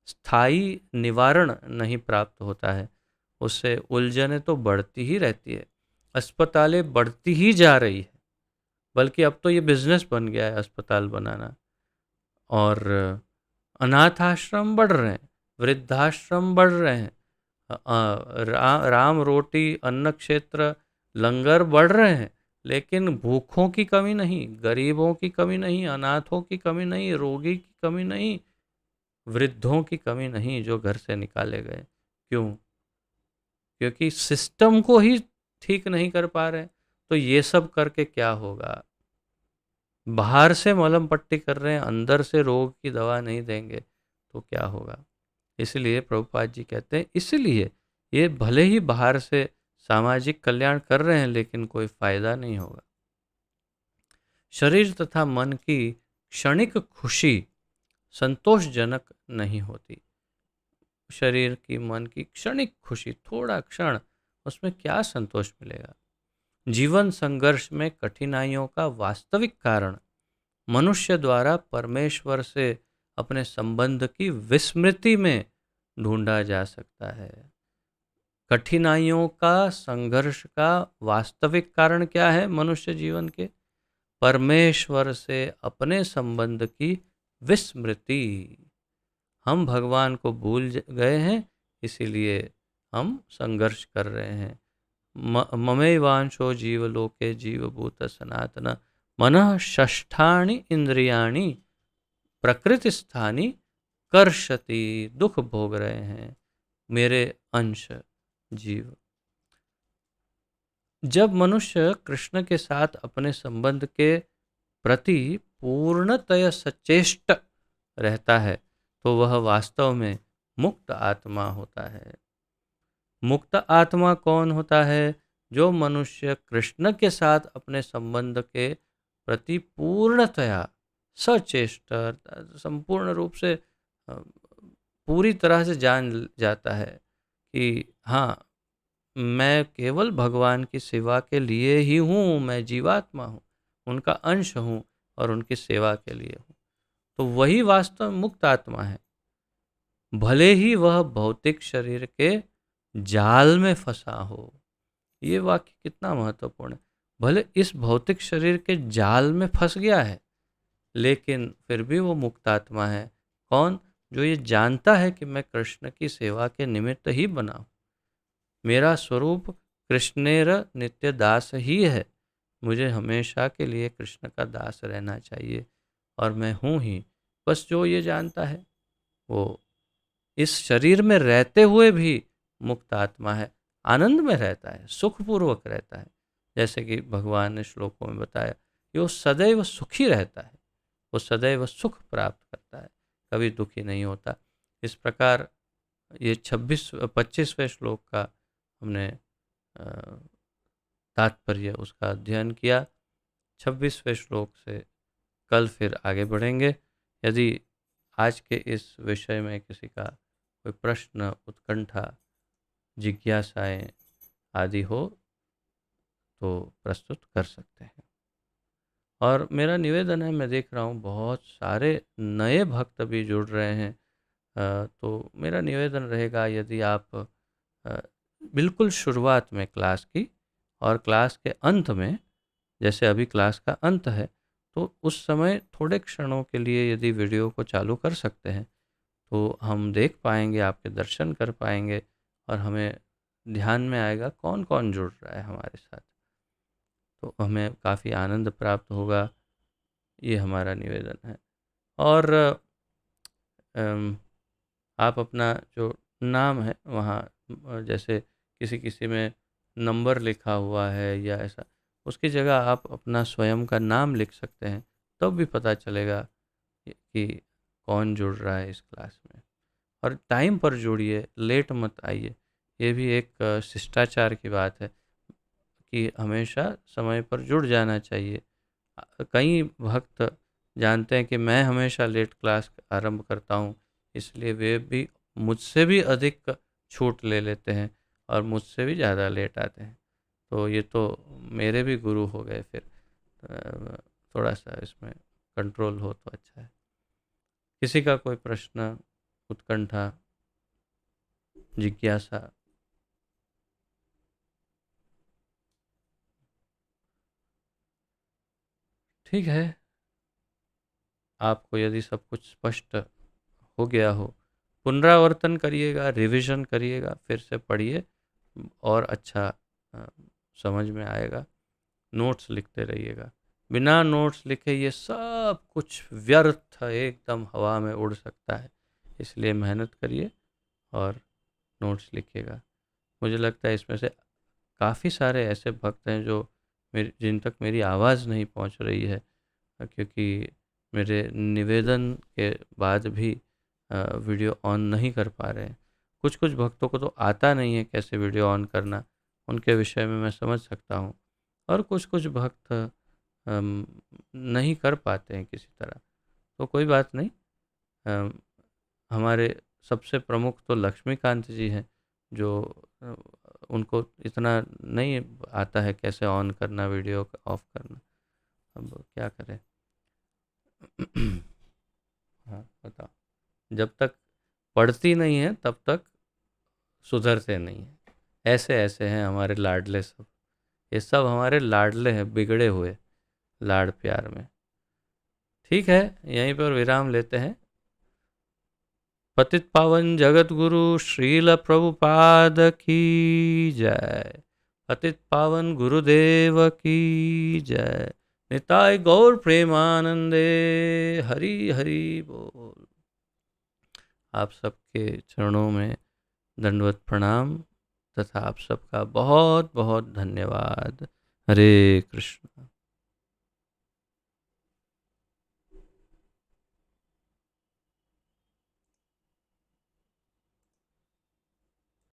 स्थायी निवारण नहीं प्राप्त होता है। उससे उलझनें तो बढ़ती ही रहती है, अस्पतालें बढ़ती ही जा रही है, बल्कि अब तो ये बिजनेस बन गया है अस्पताल बनाना। और अनाथ आश्रम बढ़ रहे हैं, वृद्धाश्रम बढ़ रहे हैं, राम रोटी अन्न क्षेत्र लंगर बढ़ रहे हैं, लेकिन भूखों की कमी नहीं, गरीबों की कमी नहीं, अनाथों की कमी नहीं, रोगी की कमी नहीं, वृद्धों की कमी नहीं जो घर से निकाले गए। क्यों? क्योंकि सिस्टम को ही ठीक नहीं कर पा रहे। तो ये सब करके क्या होगा? बाहर से मलम पट्टी कर रहे हैं, अंदर से रोग की दवा नहीं देंगे तो क्या होगा? इसलिए प्रभुपाद जी कहते हैं, इसलिए ये भले ही बाहर से सामाजिक कल्याण कर रहे हैं लेकिन कोई फायदा नहीं होगा। शरीर तथा मन की क्षणिक खुशी संतोषजनक नहीं होती। शरीर की, मन की क्षणिक खुशी, थोड़ा क्षण, उसमें क्या संतोष मिलेगा? जीवन संघर्ष में कठिनाइयों का वास्तविक कारण मनुष्य द्वारा परमेश्वर से अपने संबंध की विस्मृति में ढूंढा जा सकता है। कठिनाइयों का, संघर्ष का वास्तविक कारण क्या है मनुष्य जीवन के? परमेश्वर से अपने संबंध की विस्मृति। हम भगवान को भूल गए हैं, इसीलिए हम संघर्ष कर रहे हैं। ममैवांशो जीवलोके जीवभूत सनातन मनः षष्ठानि इंद्रियाणि प्रकृति स्थानी कर्षति। दुख भोग रहे हैं मेरे अंश जीव। जब मनुष्य कृष्ण के साथ अपने संबंध के प्रति पूर्णतया सचेष्ट रहता है तो वह वास्तव में मुक्त आत्मा होता है। मुक्त आत्मा कौन होता है? जो मनुष्य कृष्ण के साथ अपने संबंध के प्रति पूर्णतया सचेष्ट, संपूर्ण रूप से पूरी तरह से जान जाता है कि हाँ, मैं केवल भगवान की सेवा के लिए ही हूँ, मैं जीवात्मा हूँ, उनका अंश हूँ और उनकी सेवा के लिए हूँ, तो वही वास्तव में मुक्त आत्मा है। भले ही वह भौतिक शरीर के जाल में फंसा हो। ये वाक्य कितना महत्वपूर्ण है। भले इस भौतिक शरीर के जाल में फंस गया है, लेकिन फिर भी वो मुक्त आत्मा है। कौन? जो ये जानता है कि मैं कृष्ण की सेवा के निमित्त ही बना हूँ, मेरा स्वरूप कृष्णेर नित्य दास ही है, मुझे हमेशा के लिए कृष्ण का दास रहना चाहिए और मैं हूँ ही। बस जो ये जानता है वो इस शरीर में रहते हुए भी मुक्त आत्मा है, आनंद में रहता है, सुखपूर्वक रहता है। जैसे कि भगवान ने श्लोकों में बताया कि वो सदैव सुखी रहता है, वो सदैव सुख प्राप्त करता है, कभी दुखी नहीं होता। इस प्रकार ये 25वें श्लोक का हमने तात्पर्य उसका अध्ययन किया। 26वें श्लोक से कल फिर आगे बढ़ेंगे। यदि आज के इस विषय में किसी का कोई प्रश्न, उत्कंठा, जिज्ञासाएं आदि हो तो प्रस्तुत कर सकते हैं। और मेरा निवेदन है, मैं देख रहा हूँ बहुत सारे नए भक्त भी जुड़ रहे हैं, तो मेरा निवेदन रहेगा यदि आप बिल्कुल शुरुआत में क्लास की और क्लास के अंत में, जैसे अभी क्लास का अंत है, तो उस समय थोड़े क्षणों के लिए यदि वीडियो को चालू कर सकते हैं तो हम देख पाएंगे, आपके दर्शन कर पाएंगे और हमें ध्यान में आएगा कौन कौन जुड़ रहा है हमारे साथ, तो हमें काफ़ी आनंद प्राप्त होगा। ये हमारा निवेदन है। और आप अपना जो नाम है वहाँ, जैसे किसी किसी में नंबर लिखा हुआ है या ऐसा, उसकी जगह आप अपना स्वयं का नाम लिख सकते हैं, तब भी पता चलेगा कि कौन जुड़ रहा है इस क्लास में। और टाइम पर जुड़िए, लेट मत आइए। ये भी एक शिष्टाचार की बात है कि हमेशा समय पर जुड़ जाना चाहिए। कई भक्त जानते हैं कि मैं हमेशा लेट क्लास आरंभ करता हूँ, इसलिए वे भी मुझसे भी अधिक छूट ले लेते हैं और मुझसे भी ज़्यादा लेट आते हैं। तो ये तो मेरे भी गुरु हो गए फिर। थोड़ा सा इसमें कंट्रोल हो तो अच्छा है। किसी का कोई प्रश्न, उत्कंठा, जिज्ञासा? ठीक है, आपको यदि सब कुछ स्पष्ट हो गया हो, पुनरावर्तन करिएगा, रिवीजन करिएगा, फिर से पढ़िए और अच्छा अ, समझ में आएगा। नोट्स लिखते रहिएगा। बिना नोट्स लिखे ये सब कुछ व्यर्थ एकदम हवा में उड़ सकता है, इसलिए मेहनत करिए और नोट्स लिखिएगा। मुझे लगता है इसमें से काफ़ी सारे ऐसे भक्त हैं जो जिन तक मेरी आवाज़ नहीं पहुंच रही है, क्योंकि मेरे निवेदन के बाद भी वीडियो ऑन नहीं कर पा रहे हैं। कुछ कुछ भक्तों को तो आता नहीं है कैसे वीडियो ऑन करना, उनके विषय में मैं समझ सकता हूँ। और कुछ कुछ भक्त नहीं कर पाते हैं किसी तरह, तो कोई बात नहीं। हमारे सबसे प्रमुख तो लक्ष्मीकांत जी हैं, जो उनको इतना नहीं आता है कैसे ऑन करना, वीडियो ऑफ करना। अब क्या करें। हाँ बताओ। जब तक पढ़ती नहीं है तब तक सुधरते नहीं है। ऐसे ऐसे हैं हमारे लाडले सब। ये सब हमारे लाडले हैं, बिगड़े हुए लाड प्यार में। ठीक है, यहीं पर विराम लेते हैं। पतित पावन जगत गुरु श्रील प्रभुपाद की जय। पतित पावन गुरुदेव की जय। निताय गौर प्रेमानंदे। हरि हरि बोल। आप सबके चरणों में दंडवत प्रणाम तथा आप सबका बहुत बहुत धन्यवाद। हरे कृष्ण।